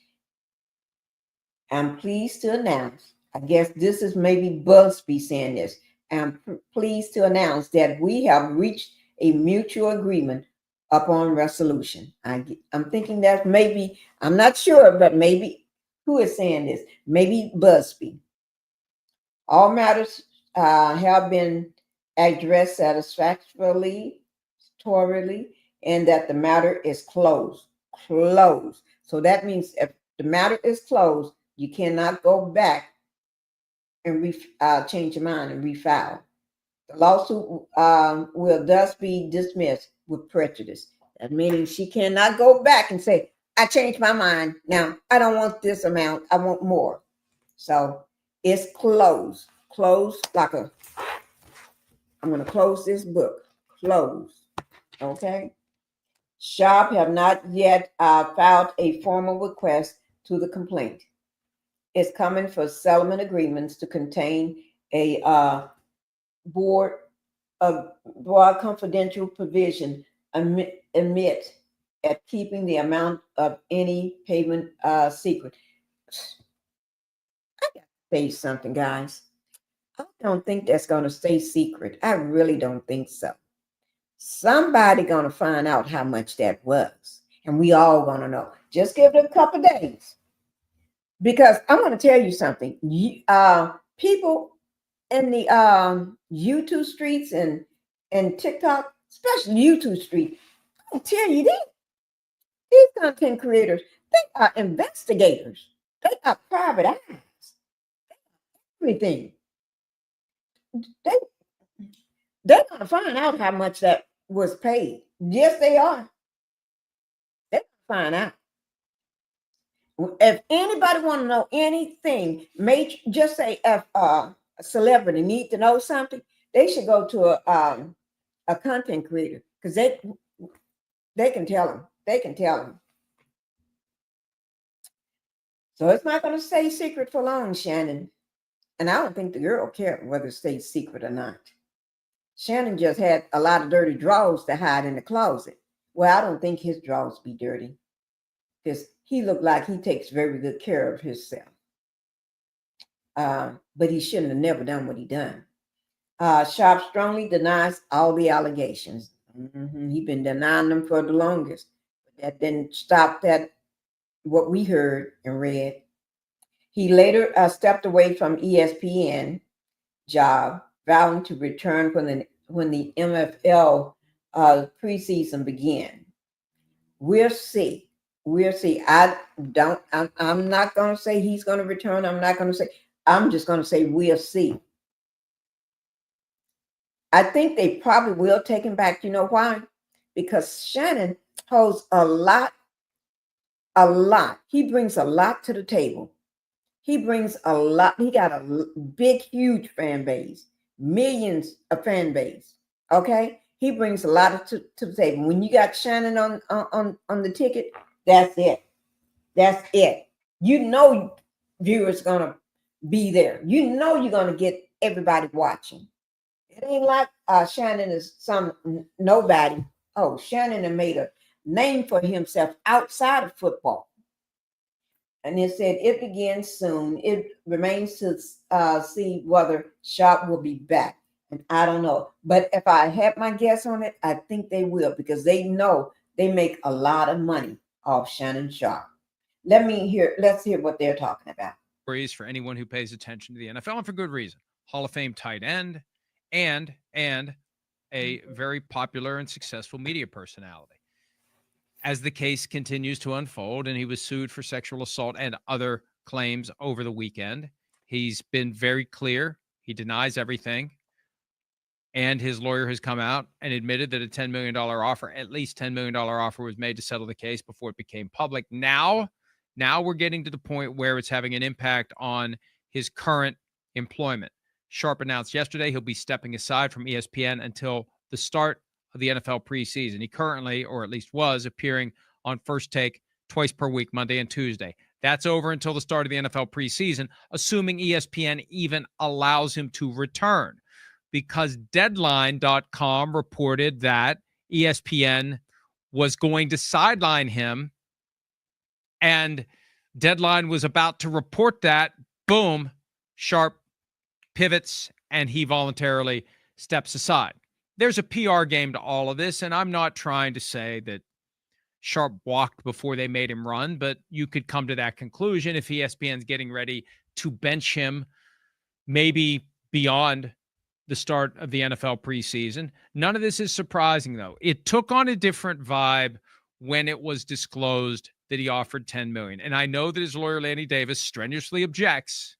I'm pleased to announce, I guess this is maybe Busby saying this, I'm pleased to announce that we have reached a mutual agreement upon resolution. I'm thinking that maybe, I'm not sure, but maybe, who is saying this? Maybe Busby. All matters have been addressed satisfactorily, and that the matter is closed. Closed. So that means if the matter is closed, you cannot go back and change your mind and refile. The lawsuit will thus be dismissed with prejudice. That meaning she cannot go back and say, I changed my mind. Now, I don't want this amount. I want more. So it's closed. Closed like a, I'm going to close this book. Closed. Okay. Sharpe have not yet filed a formal request to the complaint. It's coming for settlement agreements to contain a board confidential provision admit at keeping the amount of any payment secret. I gotta say something, guys. I don't think that's going to stay secret. I really don't think so. Somebody going to find out how much that was, and we all going to know. Just give it a couple days, because I'm going to tell you something. People in the YouTube streets and TikTok, especially YouTube street, I'll tell you these content creators, they are investigators. They are private eyes. Everything. They're gonna find out how much that was paid. Yes, they are. They're gonna find out. If anybody want to know anything, just say if a celebrity need to know something, they should go to a content creator, because they can tell them. They can tell them. So it's not going to stay secret for long, Shannon. And I don't think the girl cared whether it stays secret or not. Shannon just had a lot of dirty drawers to hide in the closet. Well, I don't think his drawers be dirty, because he looked like he takes very good care of himself. But he shouldn't have never done what he done. Sharpe strongly denies all the allegations. He's been denying them for the longest. But that didn't stop that, what we heard and read. He later stepped away from ESPN job, vowing to return when the MFL preseason began. We'll see. We'll see. I'm not going to say he's going to return. I'm just going to say we'll see. I think they probably will take him back. You know why? Because Shannon holds a lot. He brings a lot to the table. He brings a lot. He got a big, huge fan base, millions of fan base. Okay, he brings a lot to the table. When you got Shannon on the ticket, that's it. That's it. You know, viewers gonna be there. You know, you're gonna get everybody watching. It ain't like Shannon is some nobody. Oh, Shannon has made a name for himself outside of football. And it said it begins soon. It remains to see whether Sharpe will be back. And I don't know. But if I had my guess on it, I think they will, because they know they make a lot of money off Shannon Sharpe. Let's hear what they're talking about. For anyone who pays attention to the NFL, and for good reason. Hall of Fame tight end and a very popular and successful media personality. As the case continues to unfold, and he was sued for sexual assault and other claims over the weekend, he's been very clear. He denies everything. And his lawyer has come out and admitted that a $10 million offer, at least $10 million offer, was made to settle the case before it became public. Now we're getting to the point where it's having an impact on his current employment. Sharpe announced yesterday he'll be stepping aside from ESPN until the start of the NFL preseason. He currently, or at least was, appearing on First Take twice per week, Monday and Tuesday. That's over until the start of the NFL preseason, assuming ESPN even allows him to return, because Deadline.com reported that ESPN was going to sideline him, and Deadline was about to report that. Boom, Sharpe pivots, and he voluntarily steps aside. There's a PR game to all of this, and I'm not trying to say that Sharpe walked before they made him run, but you could come to that conclusion if ESPN's getting ready to bench him maybe beyond the start of the NFL preseason. None of this is surprising, though. It took on a different vibe when it was disclosed that he offered $10 million. And I know that his lawyer, Lanny Davis, strenuously objects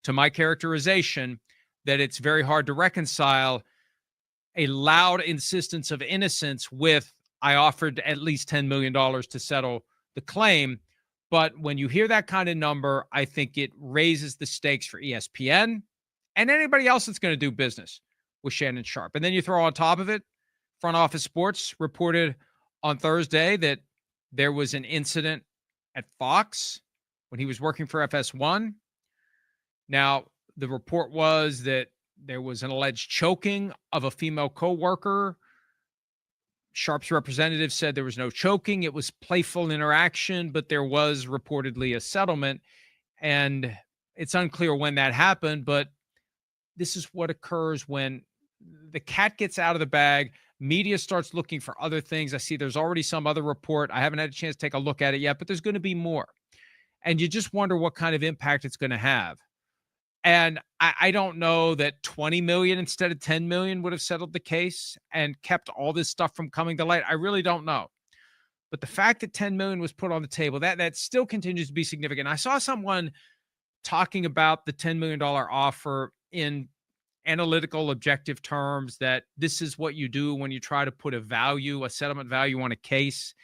to my characterization that it's very hard to reconcile a loud insistence of innocence with, I offered at least $10 million to settle the claim. But when you hear that kind of number, I think it raises the stakes for ESPN and anybody else that's going to do business with Shannon Sharpe. And then you throw on top of it, Front Office Sports reported on Thursday that there was an incident at Fox when he was working for FS1. Now, the report was that there was an alleged choking of a female coworker. Sharpe's representative said there was no choking. It was playful interaction, but there was reportedly a settlement. And it's unclear when that happened, but this is what occurs when the cat gets out of the bag. Media starts looking for other things. I see there's already some other report. I haven't had a chance to take a look at it yet, but there's going to be more. And you just wonder what kind of impact it's going to have. And I don't know that 20 million instead of 10 million would have settled the case and kept all this stuff from coming to light. I really don't know. But the fact that 10 million was put on the table, that still continues to be significant. I saw someone talking about the $10 million offer in analytical, objective terms, that this is what you do when you try to put a settlement value on a case.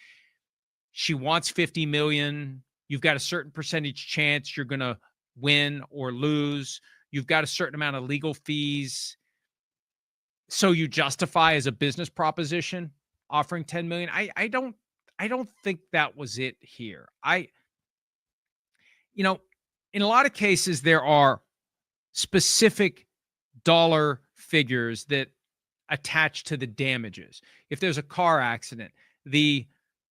She wants 50 million. You've got a certain percentage chance you're going to win or lose. You've got a certain amount of legal fees. So you justify as a business proposition offering 10 million. I don't think that was it here. In a lot of cases, there are specific dollar figures that attach to the damages. If there's a car accident, the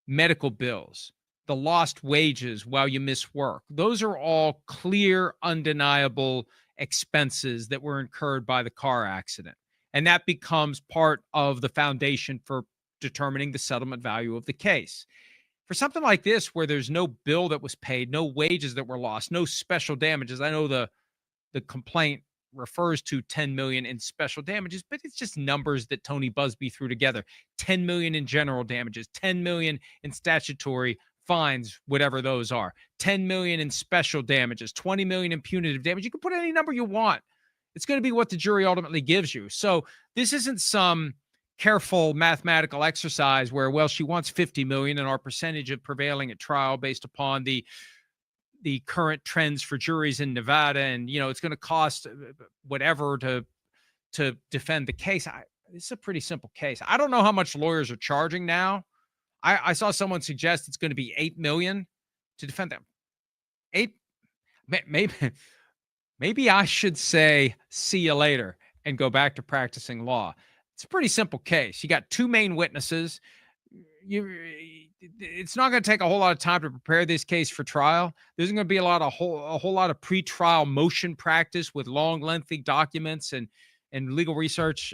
medical bills, the lost wages while you miss work, those are all clear, undeniable expenses that were incurred by the car accident. And that becomes part of the foundation for determining the settlement value of the case. For something like this, where there's no bill that was paid, no wages that were lost, no special damages, I know the complaint refers to 10 million in special damages, but it's just numbers that Tony Busby threw together. 10 million in general damages, 10 million in statutory fines, whatever those are, 10 million in special damages, 20 million in punitive damage. You can put any number you want. It's going to be what the jury ultimately gives you. So this isn't some careful mathematical exercise where, well, she wants 50 million and our percentage of prevailing at trial based upon the current trends for juries in Nevada, and it's going to cost whatever to defend the case. It's a pretty simple case. I don't know how much lawyers are charging now. I saw someone suggest it's going to be 8 million to defend them. Maybe I should say see you later and go back to practicing law. It's a pretty simple case. You got two main witnesses. It's not going to take a whole lot of time to prepare this case for trial. There's going to be a whole lot of pre-trial motion practice with long, lengthy documents and legal research.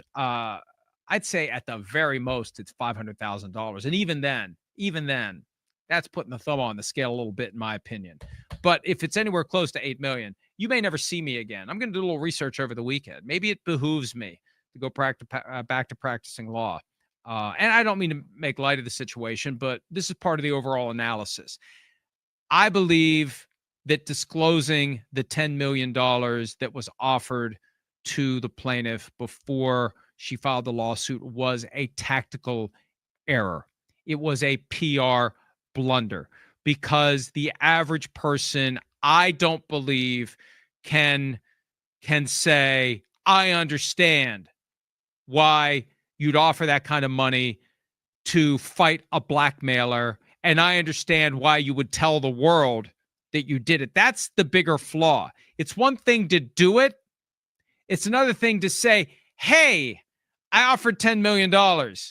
I'd say at the very most, it's $500,000. And even then, that's putting the thumb on the scale a little bit, in my opinion. But if it's anywhere close to 8 million, you may never see me again. I'm going to do a little research over the weekend. Maybe it behooves me to go back to practicing law. And I don't mean to make light of the situation, but this is part of the overall analysis. I believe that disclosing the $10 million that was offered to the plaintiff before she filed the lawsuit was a tactical error. It was a PR blunder, because the average person, I don't believe, can can say, I understand why you'd offer that kind of money to fight a blackmailer, and I understand why you would tell the world that you did it. That's the bigger flaw. It's one thing to do it. It's another thing to say, hey, I offered $10 million to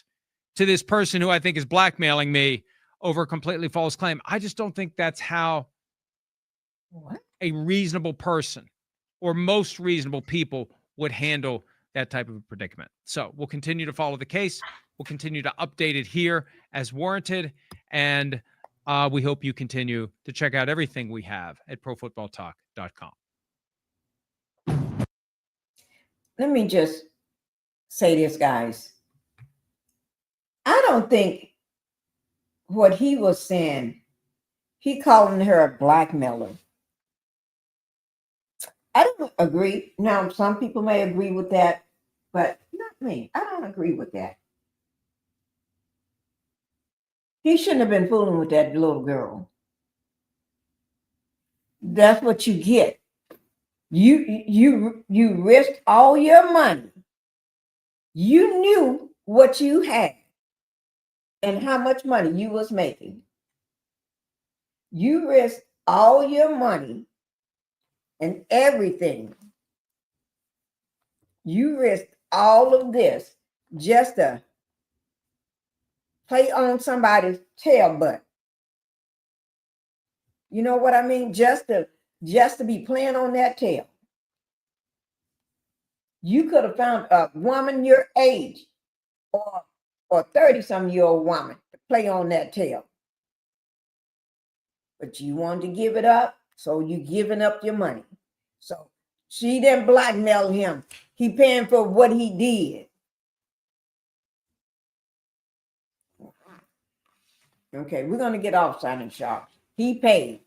this person who I think is blackmailing me over a completely false claim. I just don't think that's how a reasonable person or most reasonable people would handle that type of a predicament. So we'll continue to follow the case. We'll continue to update it here as warranted. And we hope you continue to check out everything we have at profootballtalk.com. Let me just say this, guys. I don't think what he was saying, he calling her a blackmailer. I don't agree. Now, some people may agree with that, but not me. I don't agree with that. He shouldn't have been fooling with that little girl. That's what you get. You risked all your money. You knew what you had and how much money you was making. You risked all your money and everything. You risked all of this just to play on somebody's tail butt. You know what I mean? Just to be playing on that tail. You could have found a woman your age or 30-some-year-old woman to play on that tail. But you wanted to give it up, so you giving up your money. So she didn't blackmail him. He paying for what he did. Okay, we're going to get off Shannon Sharpe. He paid.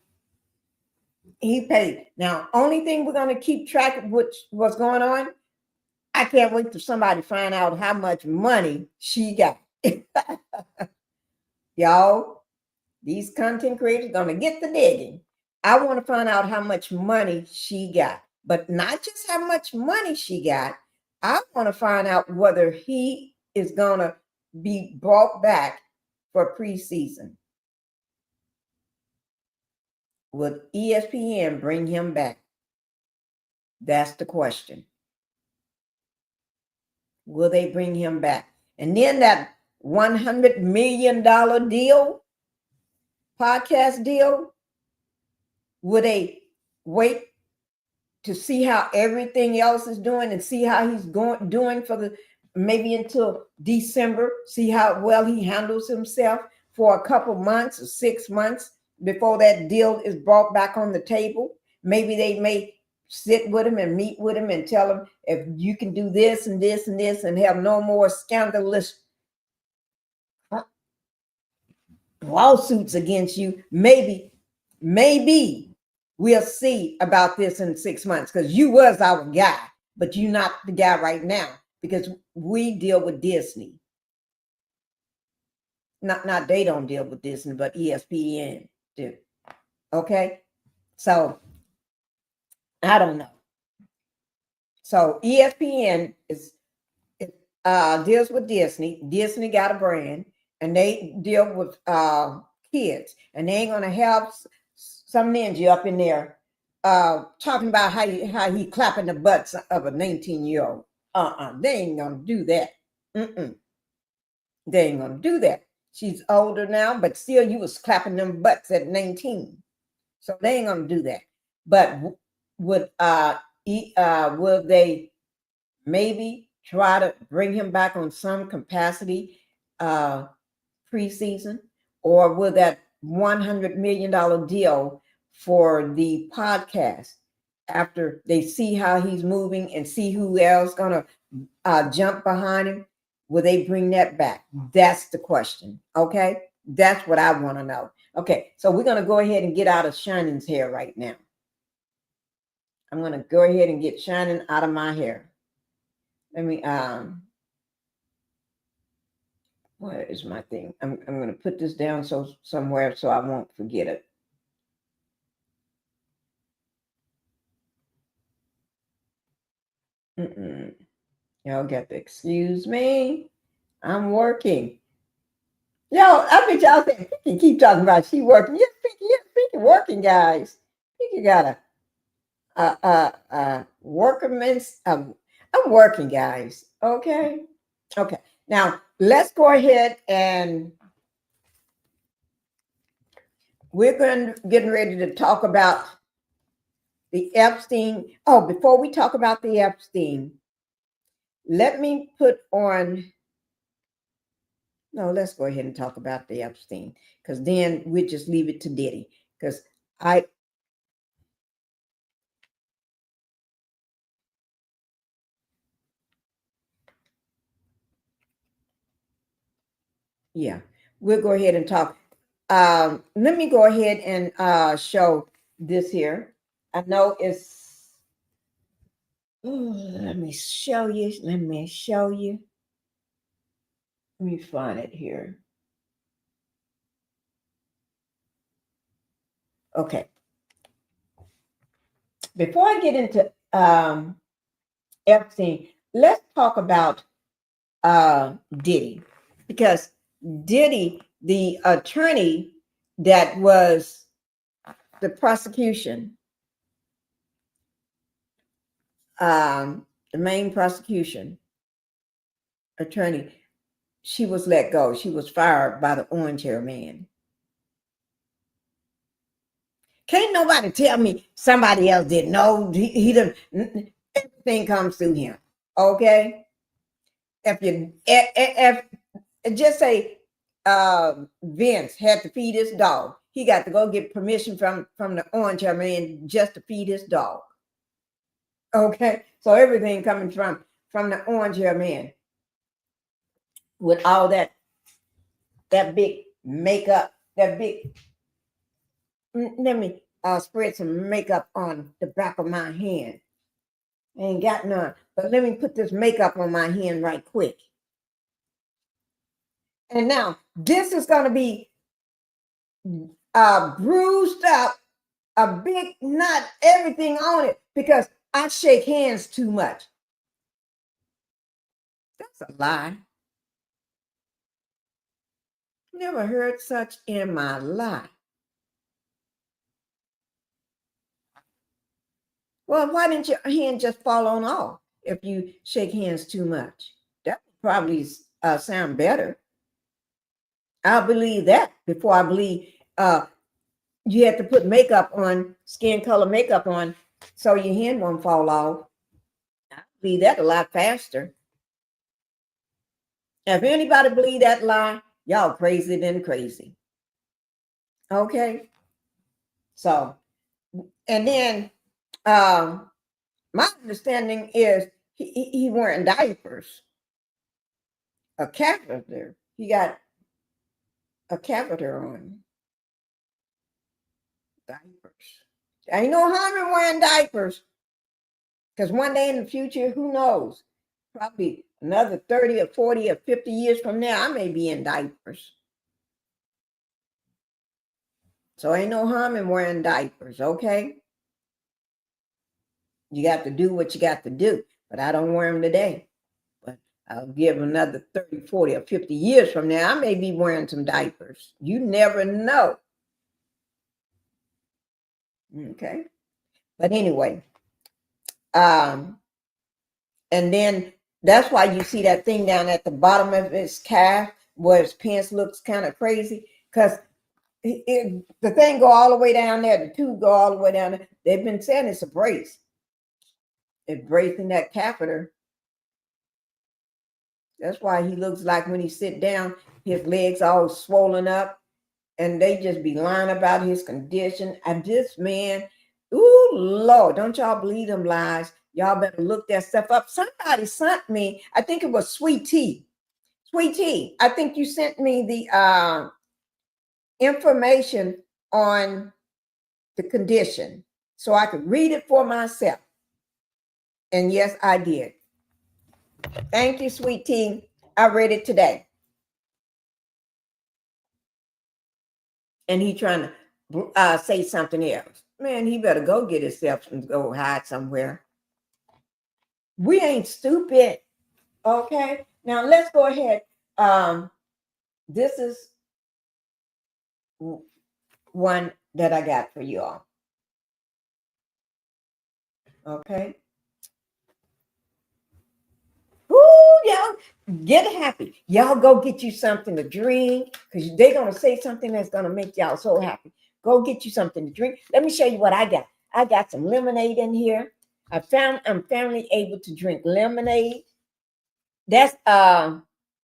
He paid. Now, only thing we're going to keep track of what's going on, I can't wait for somebody to find out how much money she got. Y'all, these content creators are going to get the digging. I want to find out how much money she got, but not just how much money she got. I want to find out whether he is going to be brought back for preseason. Would ESPN bring him back? That's the question. Will they bring him back? And then that $100 million deal, podcast deal, will they wait to see how everything else is doing and see how he's doing for maybe until December, see how well he handles himself for a couple months or 6 months before that deal is brought back on the table? Maybe they may sit with him and meet with him and tell him, if you can do this and this and this and have no more scandalous lawsuits against you, maybe we'll see about this in 6 months, because you was our guy, but you're not the guy right now because we deal with Disney. Not they don't deal with Disney, but ESPN do. Okay, so I don't know. So ESPN deals with Disney. Disney got a brand, and they deal with kids, and they ain't gonna have some ninja up in there talking about how he clapping the butts of a 19-year-old. They ain't gonna do that. They ain't gonna do that. She's older now, but still, you was clapping them butts at 19, so they ain't gonna do that. But would they maybe try to bring him back on some capacity preseason, or will that $100 million deal for the podcast, after they see how he's moving and see who else gonna jump behind him, will they bring that back? That's the question. Okay, that's what I want to know. Okay, so we're gonna go ahead and get out of Shannon's hair right now. I'm gonna go ahead and get Shannon out of my hair. Let me where is my thing? I'm gonna put this down somewhere so I won't forget it. Y'all got to excuse me. I'm working. Yo, I bet y'all think Pinkie keep talking about she working. Yes, Pinkie working, guys. Pinkie got a workerman's. I'm working, guys. Okay. Now let's go ahead and we're getting ready to talk about the Epstein. Oh, before we talk about the Epstein, let me put on. No, let's go ahead and talk about the Epstein, because then we just leave it to Diddy. Because we'll go ahead and talk. Let me go ahead and show this here. I know it's. Let me show you. Let me find it here. Okay. Before I get into Epstein, let's talk about Diddy, because Diddy, the attorney that was the prosecution, the main prosecution attorney, she was let go. She was fired by the orange hair man. Can't nobody tell me somebody else didn't know. He didn't. Everything comes through him. Okay. If just say Vince had to feed his dog, he got to go get permission from the orange hair man just to feed his dog. Okay, so everything coming from the orange hair man with all that big makeup, let me spread some makeup on the back of my hand. I ain't got none, but let me put this makeup on my hand right quick. And now this is going to be bruised up, a big knot, everything on it, because I shake hands too much. That's a lie. Never heard such in my life. Well, why didn't your hand just fall on off if you shake hands too much? That would probably sound better. I'll believe that before I believe you have to put makeup on, skin color makeup on, so your hand won't fall off. I believe that a lot faster. If anybody believe that lie, y'all crazy than crazy. Okay. So, and then my understanding is he wearing diapers, a catheter. He got a catheter on. Diapers. Ain't no harm in wearing diapers, because one day in the future, who knows? Probably another 30 or 40 or 50 years from now, I may be in diapers. So ain't no harm in wearing diapers, okay? You got to do what you got to do, but I don't wear them today. But I'll give another 30, 40, or 50 years from now, I may be wearing some diapers. You never know. Okay. But anyway, and then that's why you see that thing down at the bottom of his calf where his pants looks kind of crazy, because the thing go all the way down there, the tube go all the way down there. They've been saying it's a brace. It's bracing that catheter. That's why he looks like when he sit down, his legs all swollen up, and they just be lying about his condition. And this man, ooh, Lord, don't y'all believe them lies. Y'all better look that stuff up. Somebody sent me, I think it was Sweet Tea. Sweet Tea, I think you sent me the information on the condition so I could read it for myself. And yes, I did. Thank you, Sweet Tea. I read it today. And he trying to say something else. Man, he better go get himself and go hide somewhere. We ain't stupid. Okay. Now let's go ahead. This is one that I got for you all. Okay. Ooh, y'all get happy. Y'all go get you something to drink because they're gonna say something that's gonna make y'all so happy. Go get you something to drink. Let me show you what I got. I got some lemonade in here. I'm finally able to drink lemonade. That's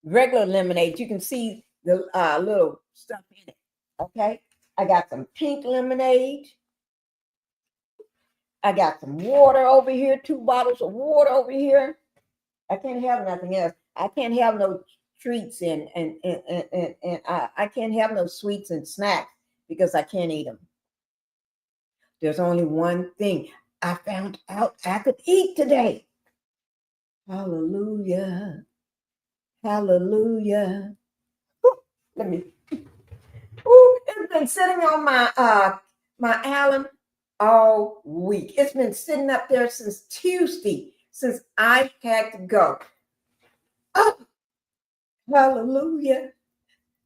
regular lemonade. You can see the little stuff in it. Okay. I got some pink lemonade. I got some water over here, 2 bottles of water over here. I can't have nothing else. I can't have no treats and I can't have no sweets and snacks because I can't eat them. There's only one thing I found out I could eat today. Hallelujah. Hallelujah. Ooh, let me. Ooh, it's been sitting on my my Allen all week. It's been sitting up there since Tuesday, since I had to go. Oh, hallelujah.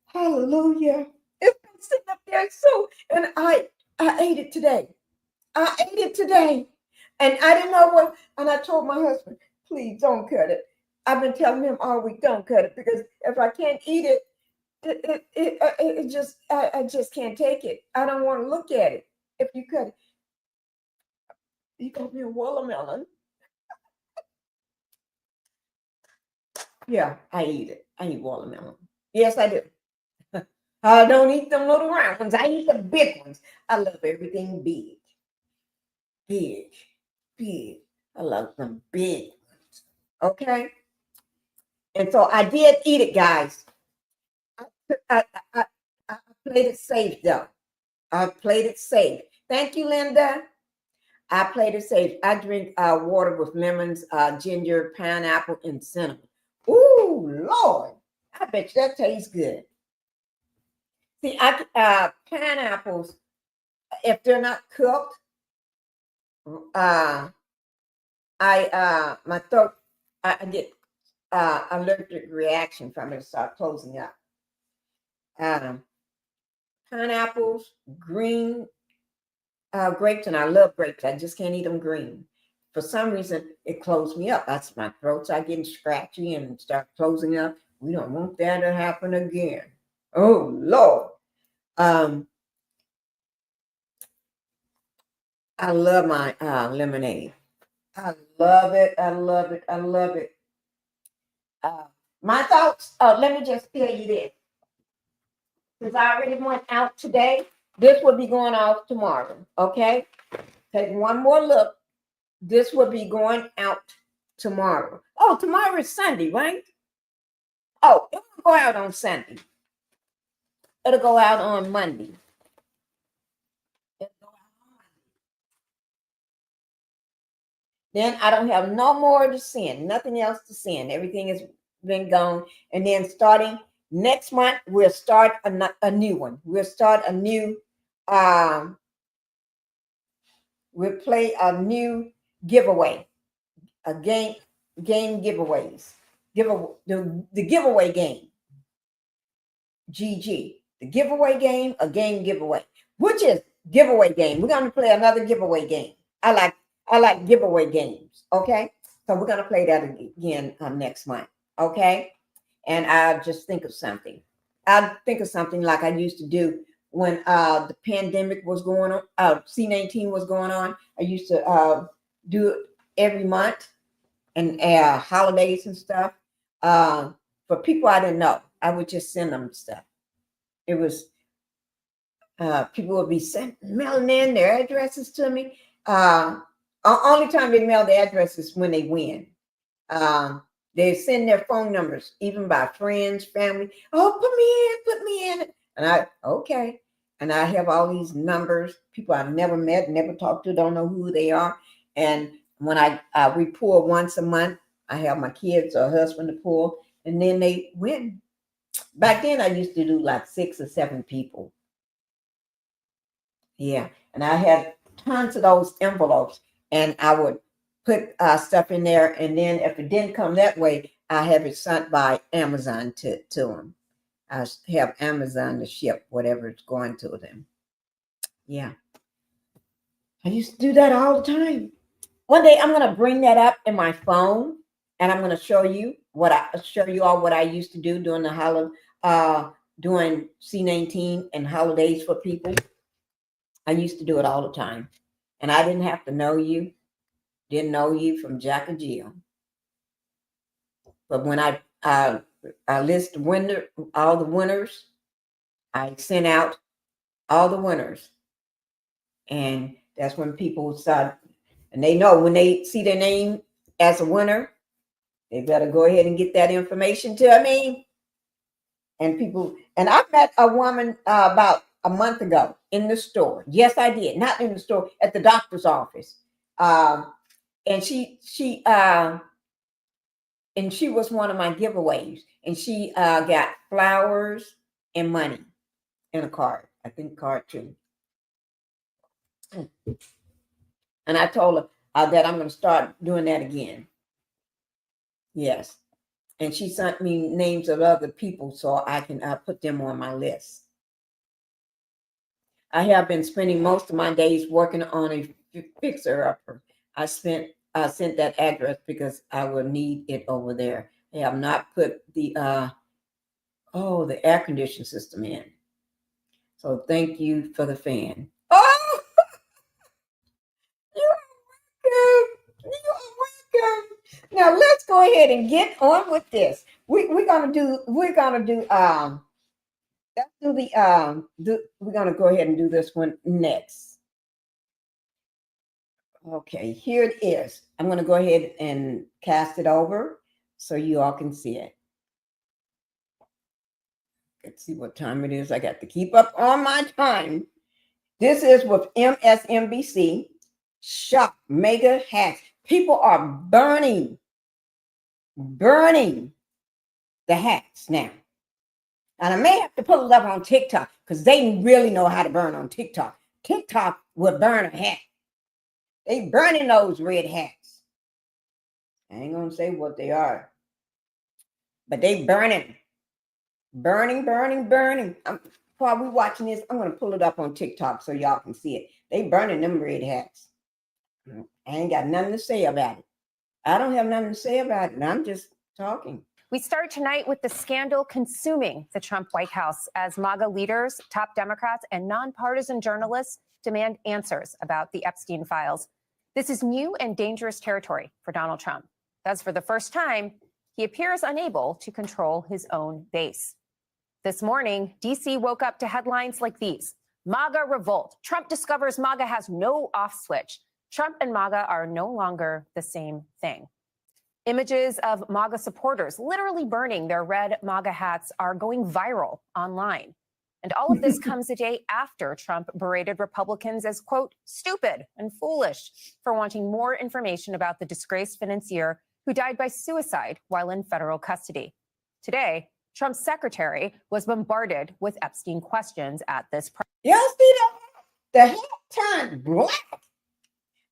Hallelujah. It's been sitting up there so, and I ate it today. I ate it today. And I didn't know what, and I told my husband, please don't cut it. I've been telling him all week, don't cut it, because if I can't eat it, I just can't take it. I don't want to look at it. If you cut it, you got me a watermelon. Yeah, I eat it. I eat watermelon. Yes, I do. I don't eat them little round ones. I eat the big ones. I love everything big. Big. Big. I love them big ones. Okay? And so I did eat it, guys. I played it safe, though. I played it safe. Thank you, Linda. I played it safe. I drink water with lemons, ginger, pineapple, and cinnamon. Ooh, Lord. I bet you that tastes good. See, pineapples, if they're not cooked, my throat, I get allergic reaction from it, start closing up. Pineapples, green grapes, and I love grapes. I just can't eat them green. For some reason, it closed me up. That's my throat start getting scratchy and start closing up. We don't want that to happen again. Oh, Lord. I love my lemonade. I love it. I love it. I love it. My thoughts, let me just tell you this. Since I already went out today, this will be going off tomorrow. Okay? Take one more look. This will be going out tomorrow. Oh, tomorrow is Sunday, right? Oh, it won't go out on Sunday. It'll go out on Monday. Then I don't have no more to send, nothing else to send. Everything has been gone. And then starting next month, we'll start a new one. We'll start a new, we'll play a new giveaway, a game giveaways. The giveaway game. GG. The giveaway game, a game giveaway. Which is giveaway game. We're going to play another giveaway game. I like giveaway games. Okay. So we're going to play that again next month. Okay. And I'll just think of something. I'll think of something like I used to do when the pandemic was going on, C-19 was going on. I used to do it every month and holidays and stuff. For people I didn't know, I would just send them stuff. It was people would be mailing in their addresses to me. Only time they mail the addresses when they win. They send their phone numbers, even by friends, family. Oh, put me in. And okay. And I have all these numbers, people I've never met, never talked to, don't know who they are. And when we pull once a month, I have my kids or husband to pull, and then they win. Back then, I used to do like 6 or 7 people. Yeah. And I had tons of those envelopes, and I would put stuff in there, and then if it didn't come that way, I have it sent by Amazon to them. I have Amazon to ship whatever it's going to them. Yeah. I used to do that all the time. One day I'm gonna bring that up in my phone, and I'm gonna show you all what I used to do during the doing C19 and holidays for people. I used to do it all the time, and I didn't have to know you, didn't know you from Jack or Jill. But when I list all the winners, I sent out all the winners, and that's when people start, and they know when they see their name as a winner, they better go ahead and get that information to me. And I met a woman about a month ago in the store. Yes, I did. Not in the store, at the doctor's office. And she was one of my giveaways. And she got flowers and money in a card. I think card too. And I told her that I'm going to start doing that again. Yes. And she sent me names of other people so I can put them on my list. I have been spending most of my days working on a fixer-upper. I sent that address because I will need it over there. I have not put the air conditioning system in. So thank you for the fan. Oh, you're welcome. Now let's go ahead and get on with this. We're gonna go ahead and do this one next. Okay, here it is. I'm going to go ahead and cast it over so you all can see it. Let's see what time it is. I got to keep up on my time. This is with MSNBC. Shock MAGA hats. People are burning the hats now. And I may have to pull it up on TikTok because they really know how to burn on TikTok. TikTok will burn a hat. They burning those red hats. I ain't gonna say what they are, but they burning. While we watching this, I'm gonna pull it up on TikTok so y'all can see it. They burning them red hats. I ain't got nothing to say about it. I don't have nothing to say about it. I'm just talking. We start tonight with the scandal consuming the Trump White House as MAGA leaders, top Democrats, and nonpartisan journalists demand answers about the Epstein files. This is new and dangerous territory for Donald Trump. Thus, for the first time, he appears unable to control his own base. This morning, D.C. woke up to headlines like these. MAGA revolt. Trump discovers MAGA has no off switch. Trump and MAGA are no longer the same thing. Images of MAGA supporters literally burning their red MAGA hats are going viral online. And all of this comes a day after Trump berated Republicans as, quote, stupid and foolish for wanting more information about the disgraced financier who died by suicide while in federal custody. Today, Trump's secretary was bombarded with Epstein questions at this. Y'all see that? The hat turned black.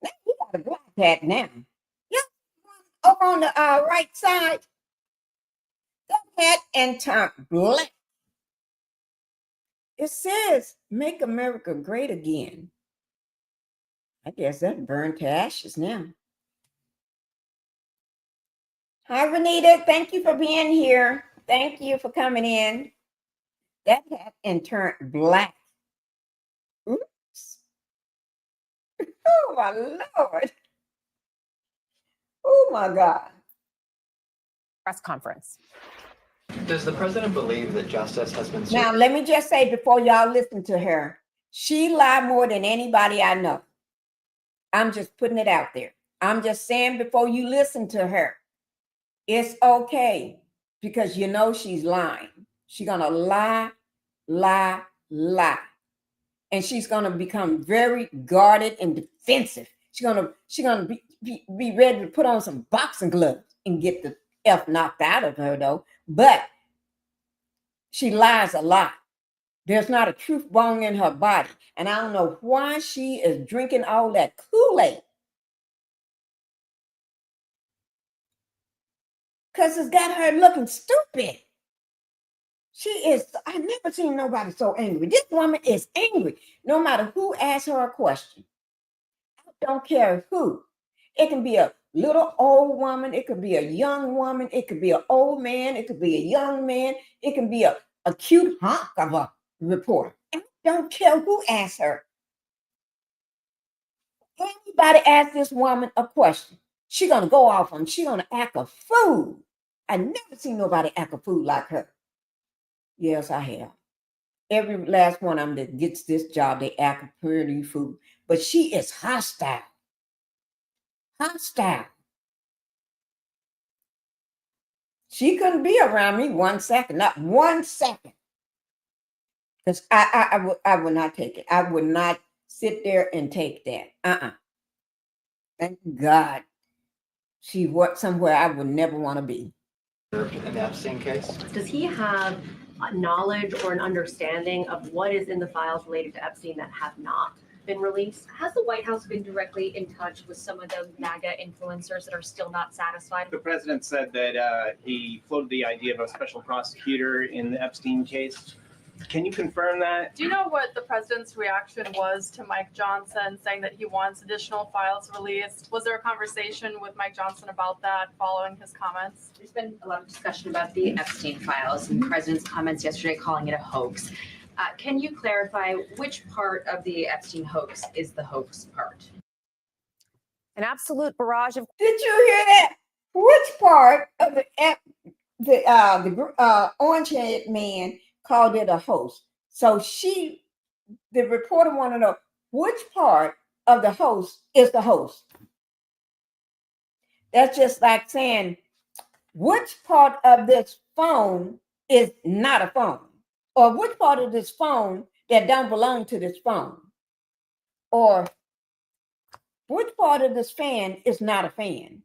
Now he got a black hat now. Yeah, over on the right side. That hat and turned black. It says, make America great again. I guess that burned to ashes now. Hi, Renita. Thank you for being here. Thank you for coming in. That hat and turned black. Oops. Oh, my Lord. Oh, my God. Press conference. Does the president believe that justice has been served? Now, let me just say before y'all listen to her, she lied more than anybody I know. I'm just putting it out there. I'm just saying before you listen to her, it's okay because you know she's lying. She's going to lie. And she's going to become very guarded and defensive. She's going to be ready to put on some boxing gloves and get the F knocked out of her, though. But she lies a lot. There's not a truth bone in her body. And I don't know why she is drinking all that Kool-Aid. because it's got her looking stupid. She is, I've never seen nobody so angry. This woman is angry, no matter who asks her a question. I don't care who. It can be a little old woman. It could be a young woman. It could be an old man. It could be a young man. It can be a cute hunk of a reporter. I don't care who asks her. Anybody ask this woman a question, she's going to go off on, she's going to act a fool. I never seen nobody act a fool like her. Yes, I have. Every last one of them that gets this job, they act a pretty fool. But she is hostile. Hostile. She couldn't be around me 1 second, not 1 second. Because I would not take it. I would not sit there and take that. Thank God. She worked somewhere I would never want to be. In the Epstein case? Does he have knowledge or an understanding of what is in the files related to Epstein that have not been released? Has the White House been directly in touch with some of the MAGA influencers that are still not satisfied? The president said that he floated the idea of a special prosecutor in the Epstein case. Can you confirm that? Do you know what the president's reaction was to Mike Johnson saying that he wants additional files released? Was there a conversation with Mike Johnson about that following his comments? There's been a lot of discussion about the Epstein files and the president's comments yesterday calling it a hoax. Can you clarify which part of the Epstein hoax is the hoax part? An absolute barrage of. Did you hear that? Which part of the orange-haired man called it a hoax? So the reporter wanted to know which part of the hoax is the hoax. That's just like saying which part of this phone is not a phone, or which part of this phone that don't belong to this phone, or which part of this fan is not a fan.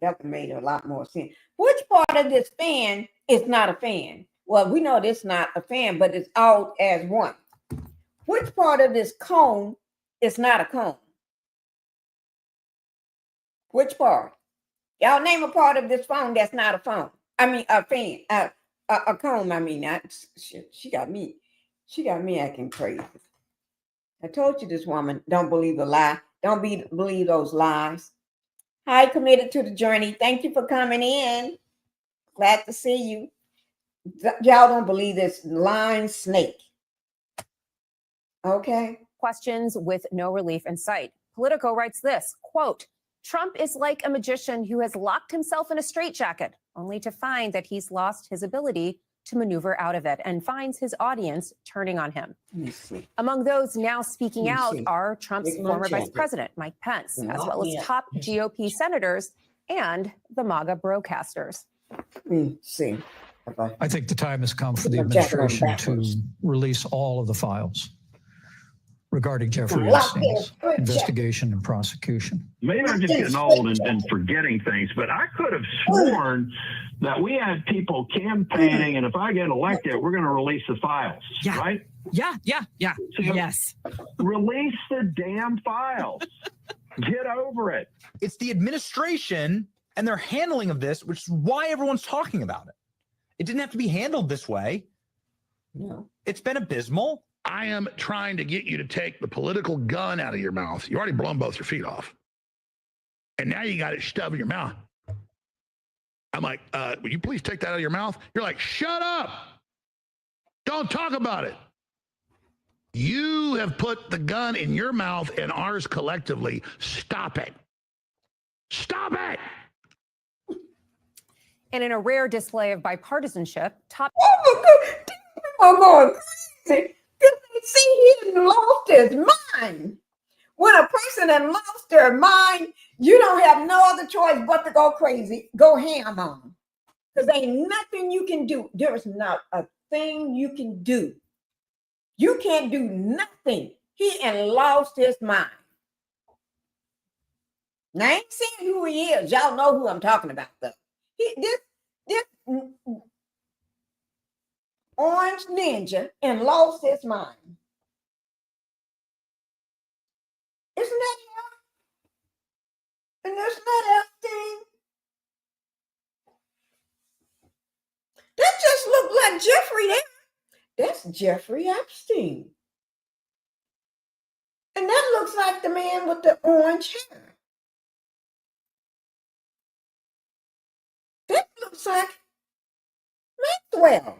That made a lot more sense. Which part of this fan is not a fan? Well, we know this not a fan, but it's all as one. Which part of this cone is not a cone? Which part? Y'all name a part of this phone that's not a phone. I mean, a fan, a cone. I mean, she got me. She got me acting crazy. I told you this woman don't believe a lie. Don't believe those lies. Hi, committed to the journey. Thank you for coming in. Glad to see you. Y'all don't believe this lying snake. Okay. Questions with no relief in sight. Politico writes this, quote, Trump is like a magician who has locked himself in a straitjacket, only to find that he's lost his ability to maneuver out of it and finds his audience turning on him. Among those now speaking out are Trump's former vice president, Mike Pence, as well as top GOP senators and the MAGA broadcasters. I think the time has come for the administration to release all of the files regarding Jeffrey Epstein's investigation and prosecution. Maybe I'm just getting old and forgetting things, but I could have sworn that we had people campaigning, and if I get elected, we're going to release the files, right? Yeah. So Yes. Release the damn files. Get over it. It's the administration and their handling of this, which is why everyone's talking about it. It didn't have to be handled this way. No. It's been abysmal. I am trying to get you to take the political gun out of your mouth. You already blown both your feet off. And now you got it shoved in your mouth. I'm like, will you please take that out of your mouth? You're like, shut up. Don't talk about it. You have put the gun in your mouth and ours collectively. Stop it. Stop it. And in a rare display of bipartisanship, top. Oh my God. I'm going crazy. See, he lost his mind. When a person has lost their mind, you don't have no other choice but to go crazy, go ham on them. Because ain't nothing you can do. There is not a thing you can do. You can't do nothing. He had lost his mind. Now, I ain't saying who he is. Y'all know who I'm talking about, though. This orange ninja and lost his mind. Isn't that him? And isn't that Epstein? That just looked like Jeffrey there. That's Jeffrey Epstein. And that looks like the man with the orange hair. That looks like Maxwell.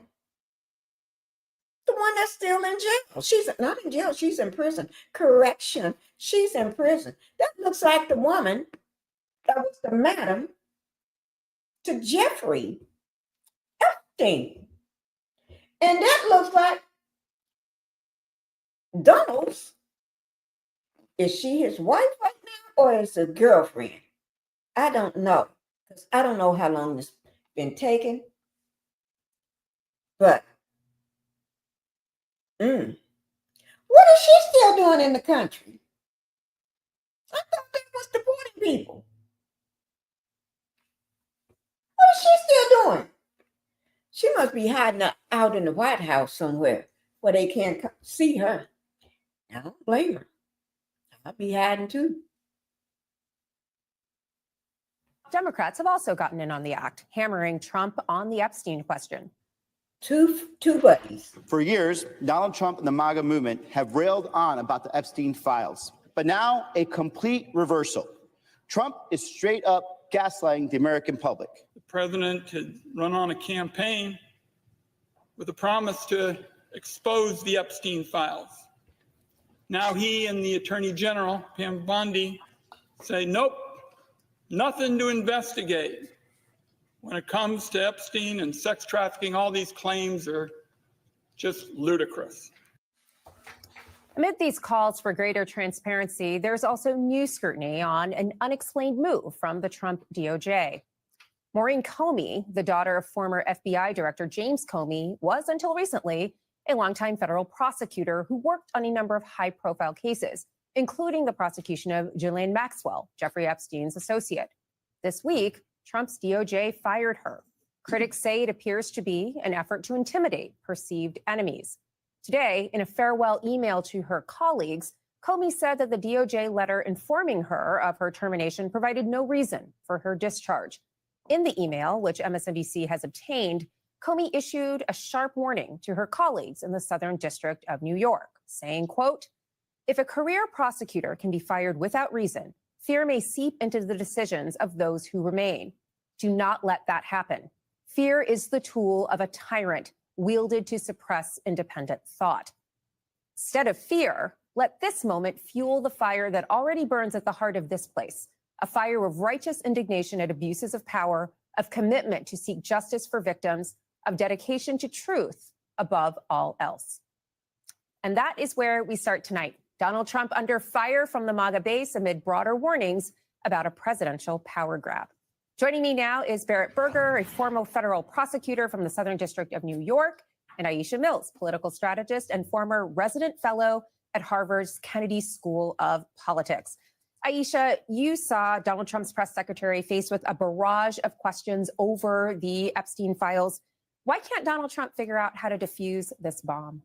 The one that's still in jail. She's not in jail, she's in prison. Correction, she's in prison. That looks like the woman that was the madam to Jeffrey Epstein. And that looks like Donald's. Is she his wife right now or is it girlfriend? I don't know. Because I don't know how long this been taking. But what is she still doing in the country? I thought they was deporting people. What is she still doing? She must be hiding out in the White House somewhere where they can't see her. I don't blame her. I'd be hiding too. Democrats have also gotten in on the act, hammering Trump on the Epstein question. Two buddies. For years, Donald Trump and the MAGA movement have railed on about the Epstein files. But now, a complete reversal. Trump is straight up gaslighting the American public. The president had run on a campaign with a promise to expose the Epstein files. Now he and the Attorney General, Pam Bondi, say, nope, nothing to investigate. When it comes to Epstein and sex trafficking, all these claims are just ludicrous. Amid these calls for greater transparency, there's also new scrutiny on an unexplained move from the Trump DOJ. Maureen Comey, the daughter of former FBI Director James Comey, was until recently a longtime federal prosecutor who worked on a number of high-profile cases, including the prosecution of Ghislaine Maxwell, Jeffrey Epstein's associate. This week, Trump's DOJ fired her. Critics say it appears to be an effort to intimidate perceived enemies. Today, in a farewell email to her colleagues, Comey said that the DOJ letter informing her of her termination provided no reason for her discharge. In the email, which MSNBC has obtained, Comey issued a sharp warning to her colleagues in the Southern District of New York, saying, quote, if a career prosecutor can be fired without reason, fear may seep into the decisions of those who remain. Do not let that happen. Fear is the tool of a tyrant wielded to suppress independent thought. Instead of fear, let this moment fuel the fire that already burns at the heart of this place, a fire of righteous indignation at abuses of power, of commitment to seek justice for victims, of dedication to truth above all else. And that is where we start tonight. Donald Trump under fire from the MAGA base amid broader warnings about a presidential power grab. Joining me now is Barrett Berger, a former federal prosecutor from the Southern District of New York, and Aisha Mills, political strategist and former resident fellow at Harvard's Kennedy School of Politics. Aisha, you saw Donald Trump's press secretary faced with a barrage of questions over the Epstein files. Why can't Donald Trump figure out how to defuse this bomb?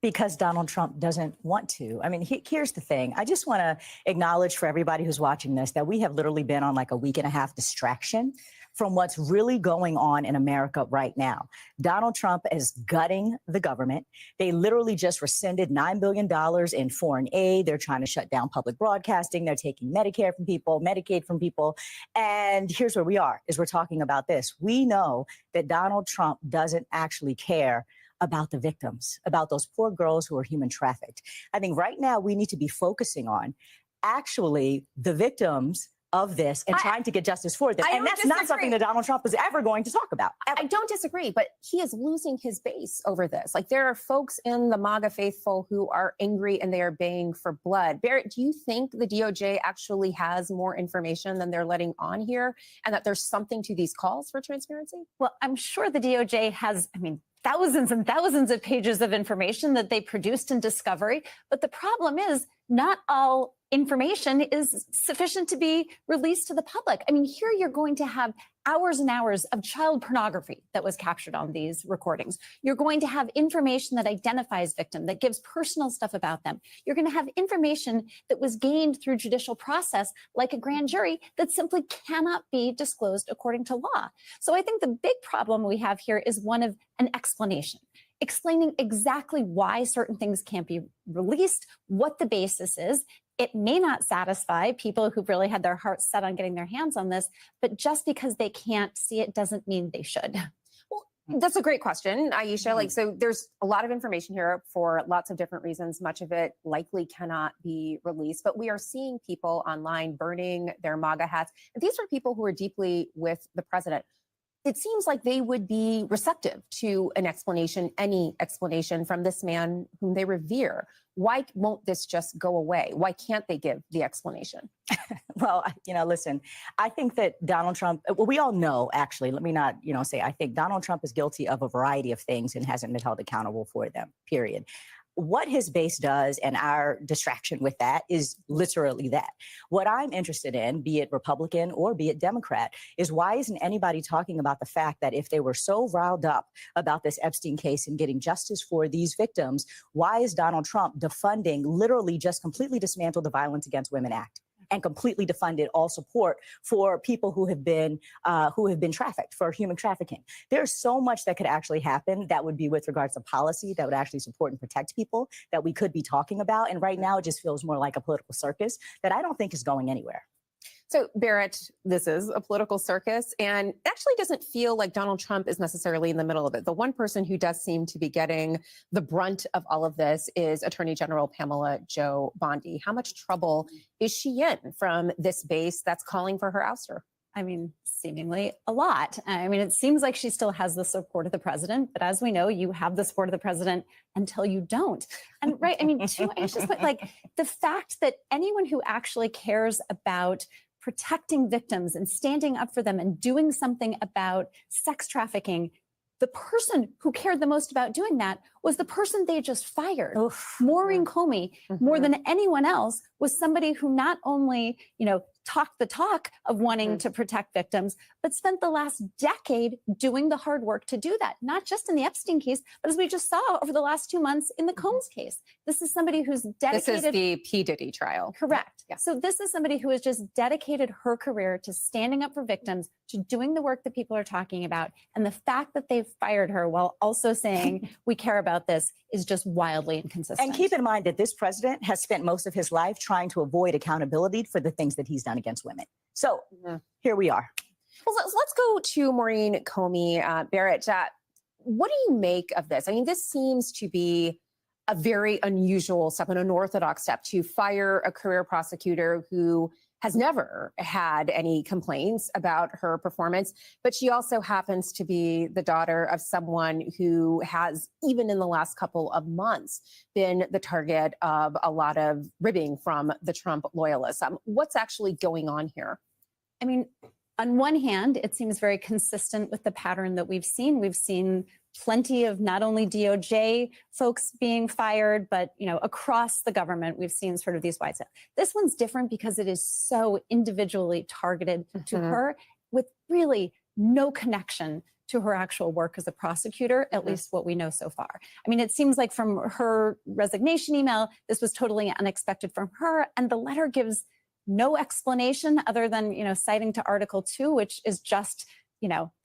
Because Donald Trump doesn't want to. I mean, here's the thing. I just want to acknowledge for everybody who's watching this that we have literally been on like a week and a half distraction from what's really going on in America right now. Donald Trump is gutting the government. They literally just rescinded $9 billion in foreign aid. They're trying to shut down public broadcasting. They're taking Medicare from people, Medicaid from people. And here's where we are, is we're talking about this. We know that Donald Trump doesn't actually care about the victims, about those poor girls who are human trafficked. I think right now we need to be focusing on actually the victims of this and trying to get justice for them. And that's not something that Donald Trump is ever going to talk about. I don't disagree, but he is losing his base over this. Like, there are folks in the MAGA faithful who are angry and they are baying for blood. Barrett, do you think the DOJ actually has more information than they're letting on here, and that there's something to these calls for transparency? Well, I'm sure the DOJ has, thousands and thousands of pages of information that they produced in discovery. But the problem is not all information is sufficient to be released to the public. I mean, here you're going to have hours and hours of child pornography that was captured on these recordings. You're going to have information that identifies victim, that gives personal stuff about them. You're going to have information that was gained through judicial process, like a grand jury, that simply cannot be disclosed according to law. So I think the big problem we have here is one of an explanation, explaining exactly why certain things can't be released, what the basis is. It may not satisfy people who've really had their hearts set on getting their hands on this, but just because they can't see it doesn't mean they should. Well, that's a great question, Aisha. Like, so there's a lot of information here for lots of different reasons. Much of it likely cannot be released, but we are seeing people online burning their MAGA hats. And these are people who are deeply with the president. It seems like they would be receptive to an explanation, any explanation from this man whom they revere. Why won't this just go away? Why can't they give the explanation? Well, listen, I think that Donald Trump, well, we all know, actually, let me not, say, I think Donald Trump is guilty of a variety of things and hasn't been held accountable for them, period. What his base does and our distraction with that is literally that. What I'm interested in, be it Republican or be it Democrat, is why isn't anybody talking about the fact that if they were so riled up about this Epstein case and getting justice for these victims, why is Donald Trump defunding, literally just completely dismantled the Violence Against Women Act and completely defunded all support for people who have been trafficked, for human trafficking? There's so much that could actually happen that would be with regards to policy that would actually support and protect people that we could be talking about. And right now it just feels more like a political circus that I don't think is going anywhere. So Barrett, this is a political circus, and it actually doesn't feel like Donald Trump is necessarily in the middle of it. The one person who does seem to be getting the brunt of all of this is Attorney General Pamela Jo Bondi. How much trouble is she in from this base that's calling for her ouster? I mean, seemingly a lot. I mean, it seems like she still has the support of the president, but as we know, you have the support of the president until you don't. And right, I mean, too anxious, but like the fact that anyone who actually cares about protecting victims and standing up for them and doing something about sex trafficking, the person who cared the most about doing that was the person they just fired. Maureen Comey, more than anyone else, was somebody who not only, talked the talk of wanting to protect victims, but spent the last decade doing the hard work to do that, not just in the Epstein case, but as we just saw over the last 2 months in the Combs case. This is somebody who's dedicated. This is the P. Diddy trial. Correct. Yeah. So this is somebody who has just dedicated her career to standing up for victims, to doing the work that people are talking about. And the fact that they've fired her while also saying we care about this is just wildly inconsistent. And keep in mind that this president has spent most of his life trying to avoid accountability for the things that he's done against women. So here we are. Well, let's go to Maureen Comey. Barrett, what do you make of this? I mean, this seems to be a very unusual step, an unorthodox step, to fire a career prosecutor who has never had any complaints about her performance, but she also happens to be the daughter of someone who has, even in the last couple of months, been the target of a lot of ribbing from the Trump loyalists. What's actually going on here? I mean, on one hand, it seems very consistent with the pattern that we've seen. We've seen plenty of not only DOJ folks being fired, but across the government, we've seen sort of these wide sets. This one's different because it is so individually targeted to her, with really no connection to her actual work as a prosecutor, at least what we know so far. I mean, it seems like from her resignation email, this was totally unexpected from her, and the letter gives no explanation other than citing to Article 2, which is just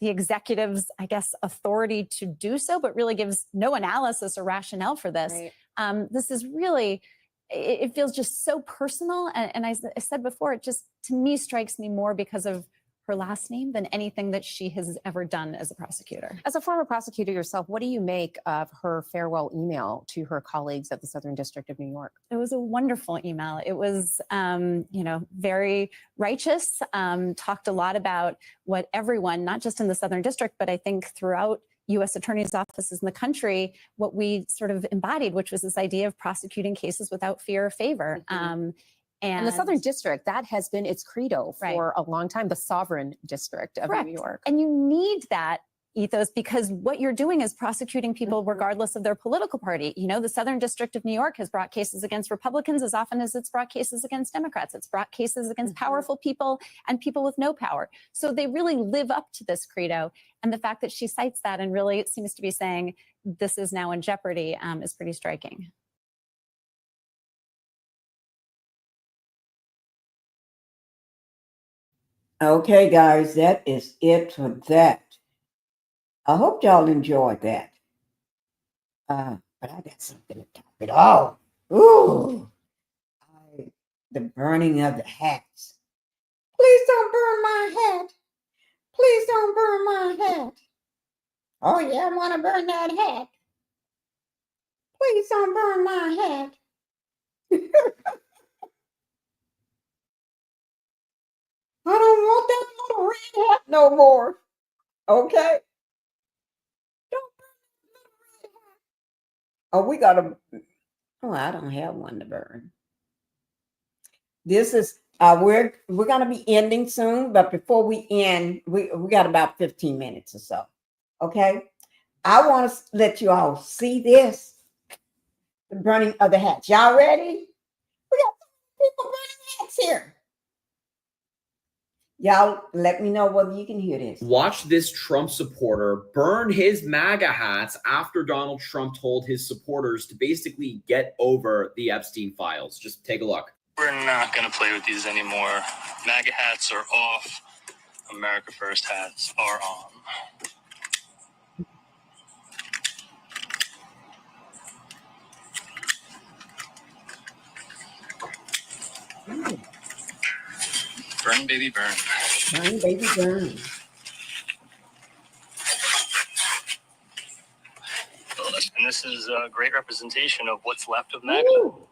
the executive's, I guess, authority to do so, but really gives no analysis or rationale for this. Right. This is really, it feels just so personal. And I said before, it just, to me, strikes me more because of her last name than anything that she has ever done as a prosecutor. As a former prosecutor yourself, what do you make of her farewell email to her colleagues at the Southern District of New York? It was a wonderful email. It was, very righteous, talked a lot about what everyone, not just in the Southern District, but I think throughout U.S. attorneys' offices in the country, what we sort of embodied, which was this idea of prosecuting cases without fear or favor. And the Southern District, that has been its credo for a long time, the sovereign district of New York. And you need that ethos, because what you're doing is prosecuting people regardless of their political party. You know, the Southern District of New York has brought cases against Republicans as often as it's brought cases against Democrats. It's brought cases against powerful people and people with no power. So they really live up to this credo. And the fact that she cites that and really seems to be saying this is now in jeopardy is pretty striking. Okay, guys, that is it for that. I hope y'all enjoyed that. But I got something to top it all. Ooh, the burning of the hats. Please don't burn my hat. Please don't burn my hat. Oh yeah, I want to burn that hat. Please don't burn my hat. I don't want that little red hat no more. Okay? Don't burn that little red hat. Oh, we got to. Oh, I don't have one to burn. This is we're gonna be ending soon, but before we end, we got about 15 minutes or so. Okay. I want to let you all see this. The burning of the hats. Y'all ready? We got people burning hats here. Y'all let me know whether you can hear this. Watch this Trump supporter burn his MAGA hats after Donald Trump told his supporters to basically get over the Epstein files. Just take a look. We're not going to play with these anymore. MAGA hats are off. America First hats are on. Burn, baby, burn. Burn, baby, burn. And this is a great representation of what's left of MAGA. Ooh.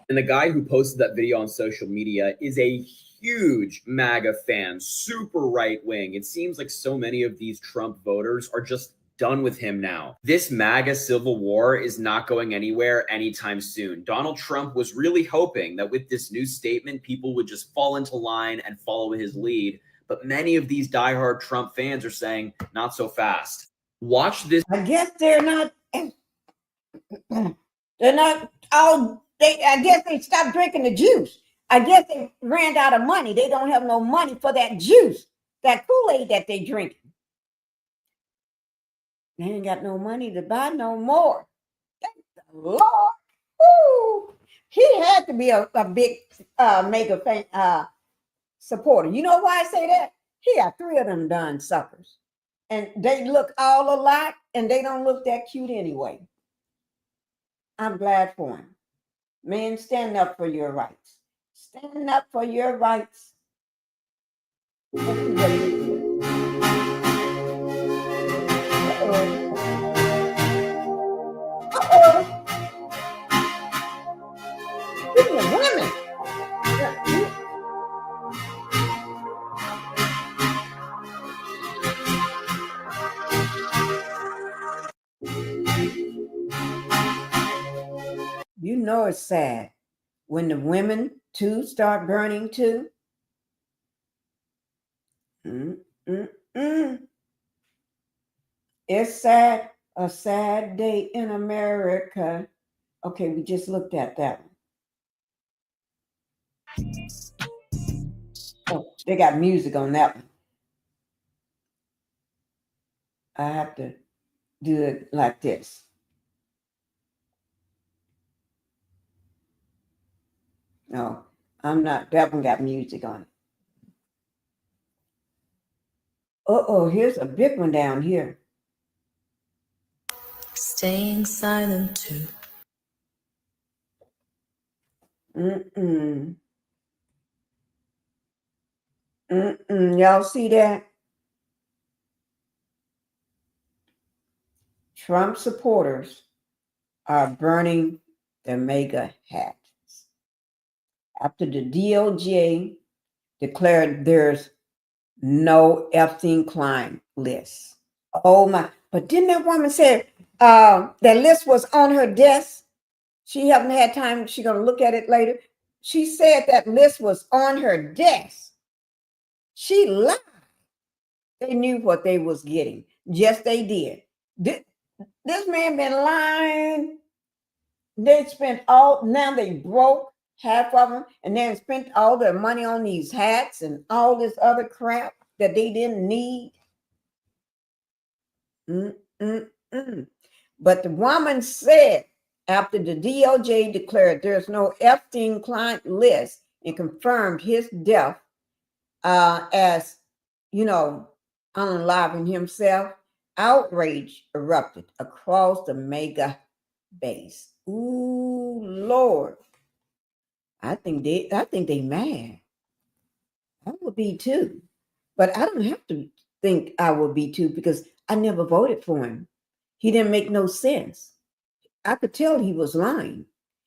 And the guy who posted that video on social media is a huge MAGA fan, super right wing. It seems like so many of these Trump voters are just done with him now. This MAGA civil war is not going anywhere anytime soon. Donald Trump was really hoping that with this new statement, people would just fall into line and follow his lead. But many of these diehard Trump fans are saying, not so fast. Watch this. I guess they're not all. I guess they stopped drinking the juice. I guess they ran out of money. They don't have no money for that juice, that Kool-Aid that they drink. They ain't got no money to buy no more. Thank the Lord. Ooh. He had to be a big MAGA fan, supporter. You know why I say that? He got 3 of them done suckers. And they look all alike, and they don't look that cute anyway. I'm glad for him. Man, stand up for your rights. Stand up for your rights. Speaking of women. You know it's sad when the women too start burning too. It's sad, a sad day in America. Okay, we just looked at that one. Oh, they got music on that one. I have to do it like this. No, I'm not. That one got music on it. Uh-oh, here's a big one down here. Staying silent too. Y'all see that? Trump supporters are burning their MAGA hats after the DOJ declared there's no Epstein client list. Oh my! But didn't that woman say that list was on her desk? She haven't had time. She's gonna look at it later. She said that list was on her desk. She lied. They knew what they was getting. Yes, they did. This man been lying. They spent now they broke half of them, and then spent all their money on these hats and all this other crap that they didn't need. But the woman said, after the DOJ declared there's no Epstein client list and confirmed his death as, unaliving himself, outrage erupted across the MAGA base. Ooh, Lord. I think they mad. I would be too. But I don't have to think I would be too, because I never voted for him. He didn't make no sense. I could tell he was lying.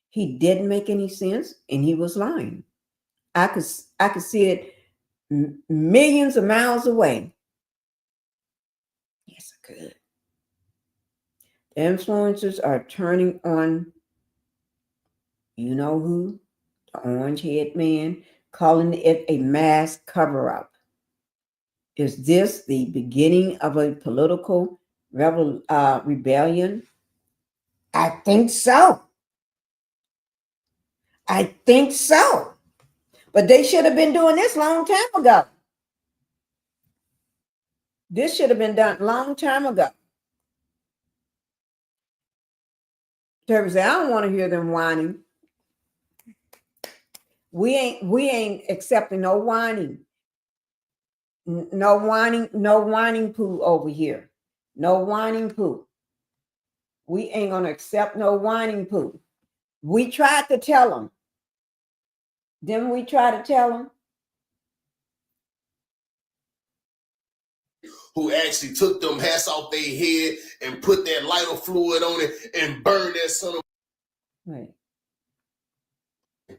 He didn't make any sense, and he was lying. I could see it millions of miles away. Yes, I could. The influencers are turning on, you know who? The orange-haired man, calling it a mass cover-up. Is this the beginning of a political rebellion? I think so. I think so. But they should have been doing this long time ago. This should have been done long time ago. Terry said, I don't want to hear them whining. We ain't accepting no whining. No whining poo over here. No whining poo. We ain't gonna accept no whining poo. We tried to tell them. Didn't we try to tell them? Who actually took them hats off their head and put that lighter fluid on it and burned that son of. Right.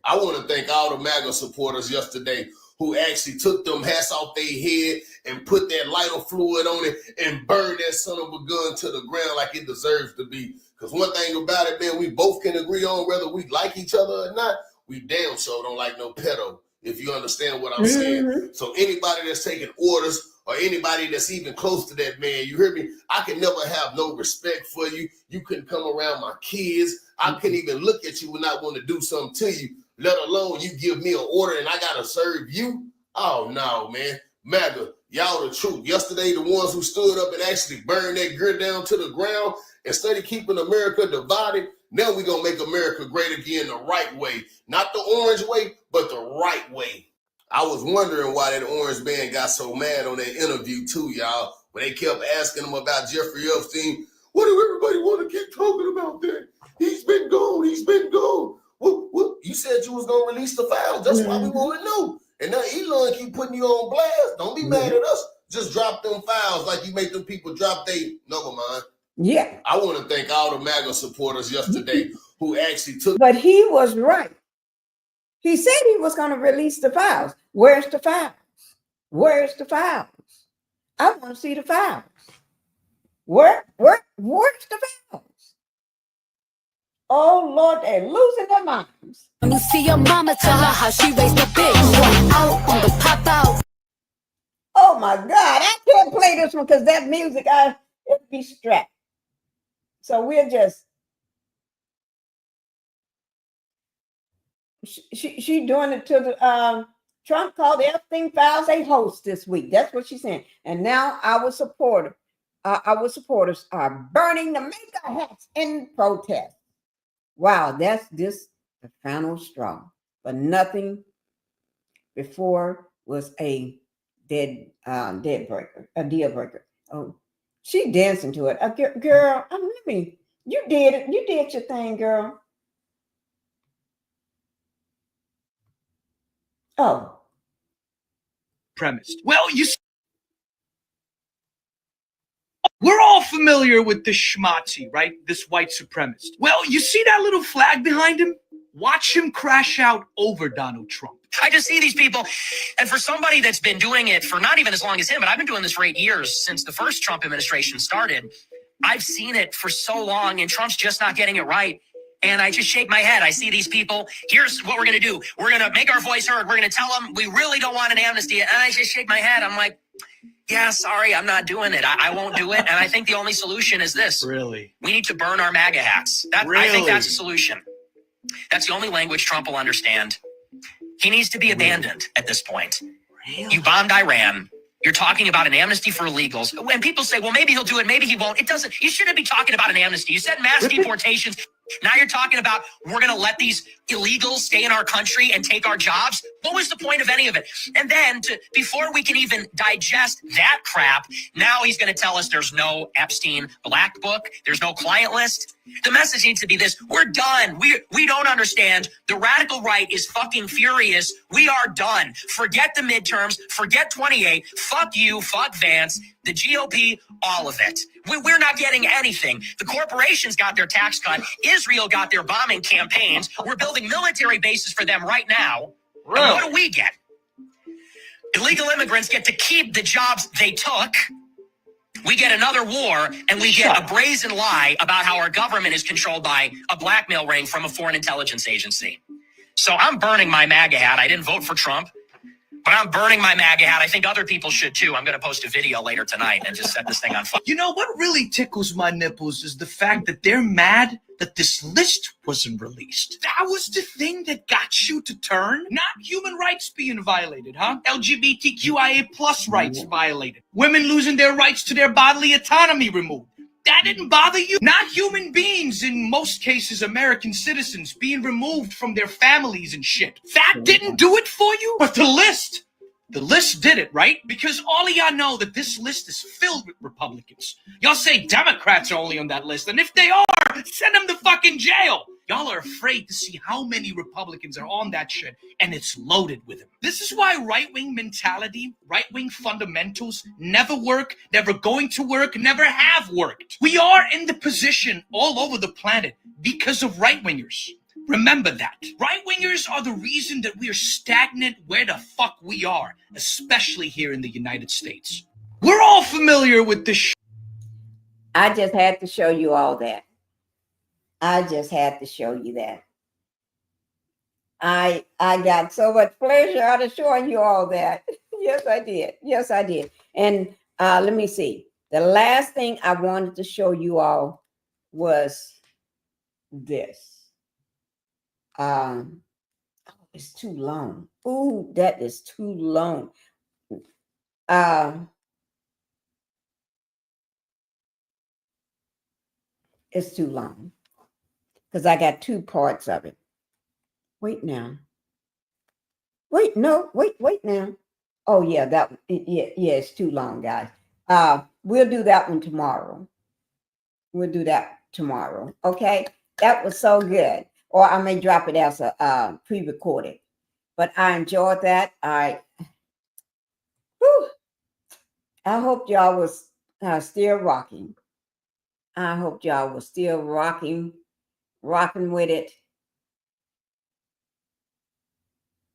I want to thank all the MAGA supporters yesterday who actually took them hats off their head and put that lighter fluid on it and burned that son of a gun to the ground like it deserves to be. Because one thing about it, man, we both can agree on whether we like each other or not. We damn sure don't like no pedo, if you understand what I'm saying. So anybody that's taking orders or anybody that's even close to that man, you hear me? I can never have no respect for you. You couldn't come around my kids. I couldn't even look at you when I want to do something to you, let alone you give me an order and I got to serve you. Oh, no, man. MAGA, y'all the truth. Yesterday, the ones who stood up and actually burned that grid down to the ground instead of keeping America divided, now we're going to make America great again the right way. Not the orange way, but the right way. I was wondering why that orange man got so mad on that interview too, y'all, when they kept asking him about Jeffrey Epstein. What do everybody want to keep talking about that? He's been gone. He's been gone. What? You said you was going to release the files. That's why we want to know. And now Elon keep putting you on blast. Don't be mad at us. Just drop them files like you make them people drop they. Never mind. Yeah. I want to thank all the MAGA supporters yesterday who actually took. But he was right. He said he was going to release the files. Where's the files? Where's the files? I want to see the files. Where's the files? Oh, Lord, they're losing their minds. When you see your mama, tell her how she raised a bitch. Out on the pop out. Oh, my God. I can't play this one because that music, it'd be strapped. So we're just, she doing it to the, Trump called the Epstein files a hoax this week. That's what she's saying. And now our supporters are burning the MAGA hats in protest. Wow, that's the final straw. But nothing before was a deal breaker. Oh, she dancing to it. Girl, you did it. You did your thing, girl. Oh. Premised. Well, we're all familiar with this schmatzi, right? This white supremacist. Well, you see that little flag behind him? Watch him crash out over Donald Trump. I just see these people, and for somebody that's been doing it for not even as long as him, but I've been doing this for 8 years since the first Trump administration started. I've seen it for so long, and Trump's just not getting it right. And I just shake my head. I see these people. Here's what we're going to do. We're going to make our voice heard. We're going to tell them we really don't want an amnesty. And I just shake my head. I'm like, Yeah, sorry, I'm not doing it. I won't do it. And I think the only solution is this. Really? We need to burn our MAGA hats. I think that's a solution. That's the only language Trump will understand. He needs to be abandoned at this point. Really? You bombed Iran. You're talking about an amnesty for illegals. When people say, well, maybe he'll do it, maybe he won't. It doesn't. You shouldn't be talking about an amnesty. You said mass deportations. Now you're talking about we're going to let these illegals stay in our country and take our jobs. What was the point of any of it? And then before we can even digest that crap, now he's going to tell us there's no Epstein black book. There's no client list. The message needs to be this. We're done. We don't understand. The radical right is fucking furious. We are done. Forget the midterms. Forget 28. Fuck you. Fuck Vance. The GOP, all of it. We're not getting anything. The corporations got their tax cut. Israel got their bombing campaigns. We're building military bases for them right now. Really? And what do we get? Illegal immigrants get to keep the jobs they took. We get another war, and we get a brazen lie about how our government is controlled by a blackmail ring from a foreign intelligence agency. So I'm burning my MAGA hat. I didn't vote for Trump, but I'm burning my MAGA hat. I think other people should too. I'm going to post a video later tonight and just set this thing on fire. You know what really tickles my nipples is the fact that they're mad that this list wasn't released. That was the thing that got you to turn? Not human rights being violated, huh? LGBTQIA plus rights violated. Women losing their rights to their bodily autonomy removed. That didn't bother you? Not human beings, in most cases, American citizens being removed from their families and shit. That didn't do it for you? But the list did it, right? Because all of y'all know that this list is filled with Republicans. Y'all say Democrats are only on that list, and if they are, send them to fucking jail. Y'all are afraid to see how many Republicans are on that shit, and it's loaded with them. This is why right-wing mentality, right-wing fundamentals never work, never going to work, never have worked. We are in the position all over the planet because of right-wingers. Remember that. Right-wingers are the reason that we are stagnant where the fuck we are, especially here in the United States. We're all familiar with this. I just had to show you all that. I just had to show you that. I got so much pleasure out of showing you all that. Yes, I did. Yes, I did. And let me see. The last thing I wanted to show you all was this. Oh, it's too long. Ooh, that is too long. It's too long because I got two parts of it. Wait now. Wait, no, wait now. Oh yeah, it's too long, guys. We'll do that one tomorrow. We'll do that tomorrow. Okay, that was so good. Or I may drop it as a pre-recorded. But I enjoyed that. I hope y'all was still rocking. I hope y'all was still rocking with it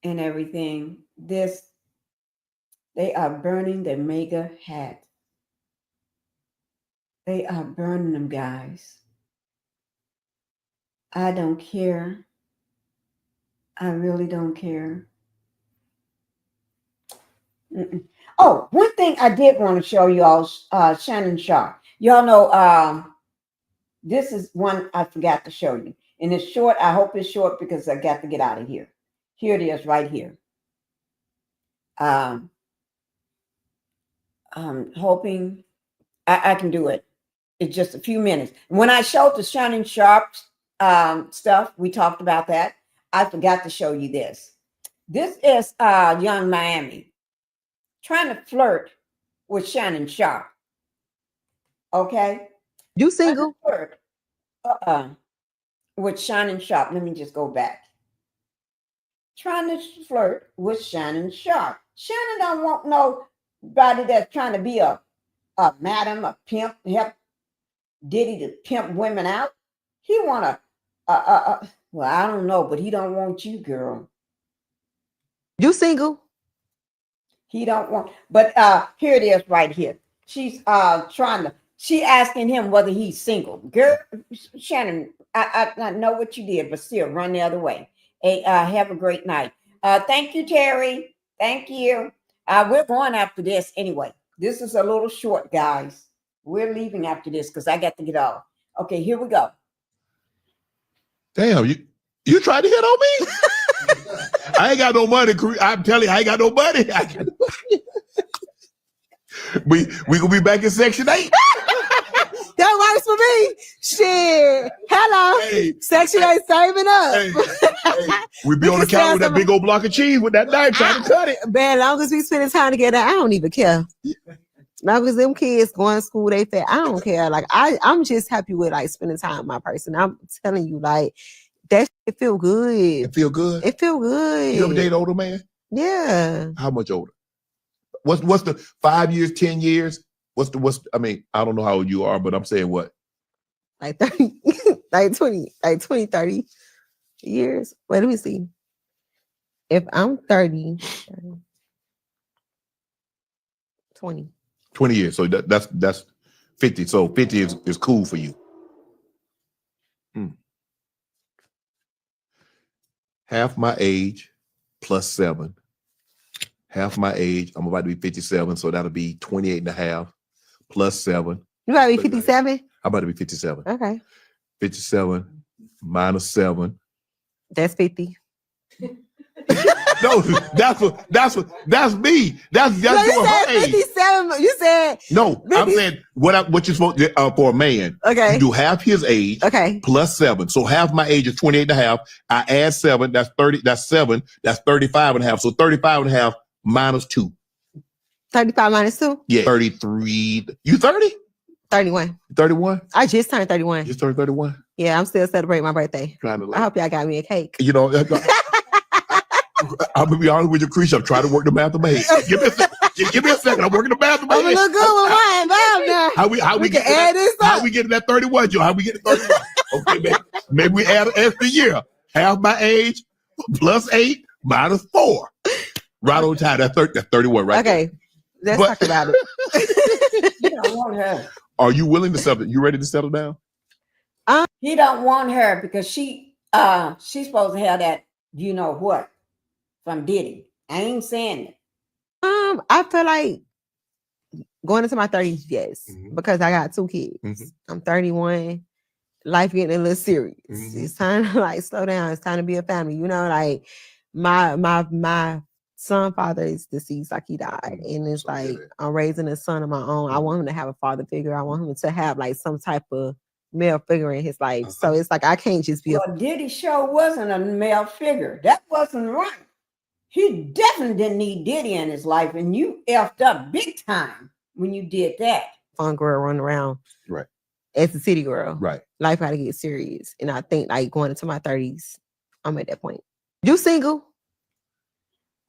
and everything. They are burning the MAGA hat. They are burning them, guys. I don't care. I really don't care. Oh, one thing I did want to show you all, Shannon Sharpe. Y'all know this is one I forgot to show you. And it's short. I hope it's short because I got to get out of here. Here it is right here. I'm hoping I can do it. It's just a few minutes. When I showed the Shannon Sharpe stuff, we talked about that. I forgot to show you this. This is young Miami trying to flirt with Shannon Sharpe. Okay? You single? Flirt, with Shannon Sharpe. Let me just go back. Trying to flirt with Shannon Sharpe. Shannon don't want nobody that's trying to be a madam, a pimp, help Diddy to pimp women out. He want well, I don't know, but he don't want you, girl. You single? He don't want, but here it is right here. She's she asking him whether he's single. Girl, Shannon, I know what you did, but still run the other way. Hey, have a great night. Thank you, Terry. Thank you. We're going after this anyway. This is a little short, guys. We're leaving after this because I got to get off. Okay, here we go. Damn, you tried to hit on me? I ain't got no money. I'm telling you, I ain't got no money. We gonna be back in Section 8. That works for me. Shit. Hello. Hey, Section 8 saving up. Hey, we be on the counter with that big old block of cheese with that knife trying to cut it. Man, as long as we spend time together, I don't even care. Long as them kids going to school, they fed. I don't care. Like I'm just happy with like spending time with my person. I'm telling you, like that it feel good. It feel good. It feel good. You ever date an older man? Yeah. How much older? What's the 5 years, 10 years? I mean, I don't know how old you are, but I'm saying what? Like 30, like 20, 30 years. Wait, let me see. If I'm 30, 20. 20 years. So that's 50. So 50 is cool for you. Half my age plus 7. Half my age. I'm about to be 57. So that'll be 28 and a half plus 7. You about to be 57? I'm about to be 57. Okay. 57 minus 7. That's 50. No, that's me. That's you your said age. 57. You said No, 50. I'm saying what you're supposed to for a man. Okay. You do half his age. Okay. Plus 7. So half my age is 28 and a half. I add 7. That's 30. That's 7. That's 35 and a half. So 35 and a half minus 2. 35 minus 2? Yeah. 33. You 30? 31. 31? I just turned 31. Just turned 31? Yeah, I'm still celebrating my birthday. Trying to I hope y'all got me a cake. You know, I'm gonna be honest with you, Crease. I'm trying to work the math in my head. Give me a second. Give me a second. I'm working the math in my I'm head. gonna look good with mine. Now. How we get add this up. How we get to that 31, Joe? How we get to 31? Okay, maybe we add an extra year. Half my age plus 8 minus 4. Right on time. That's 31, right? Okay. There. Let's talk about it. He don't want her. Are you willing to settle? You ready to settle down? He don't want her because she's supposed to have that, you know what, from Diddy. I ain't saying it. I feel like going into my 30s, yes, because I got 2 kids. I'm 31. Life getting a little serious. It's time to like slow down. It's time to be a family. You know, like my son father is deceased, like he died, and it's like I'm raising a son of my own. I want him to have a father figure. I want him to have like some type of male figure in his life. So it's like I can't just be. Well, Diddy sure wasn't a male figure. That wasn't right. He definitely didn't need Diddy in his life, and you effed up big time when you did that. Fun girl running around, right? As a city girl, right? Life got to get serious, and I think like going into my 30s, I'm at that point. You single?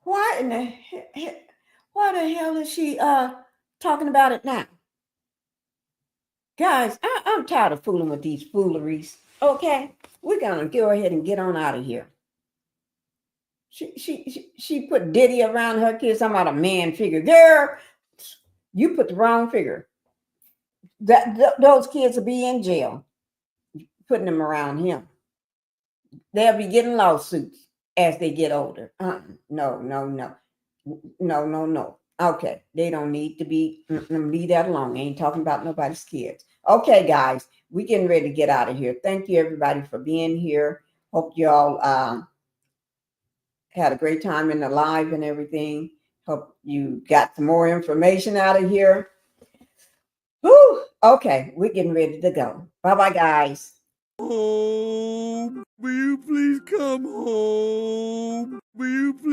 Why the hell is she talking about it now? Guys, I'm tired of fooling with these fooleries. Okay, we're gonna go ahead and get on out of here. She put Diddy around her kids. I'm about a man figure. Girl, you put the wrong figure. Those kids will be in jail. Putting them around him. They'll be getting lawsuits as they get older. No. Okay, they don't need to be. Leave that alone. I ain't talking about nobody's kids. Okay, guys, we getting ready to get out of here. Thank you, everybody, for being here. Hope y'all had a great time in the live and everything. Hope you got some more information out of here. Whew. Okay, we're getting ready to go. Bye-bye, guys. Home, will you please come home? Will you please?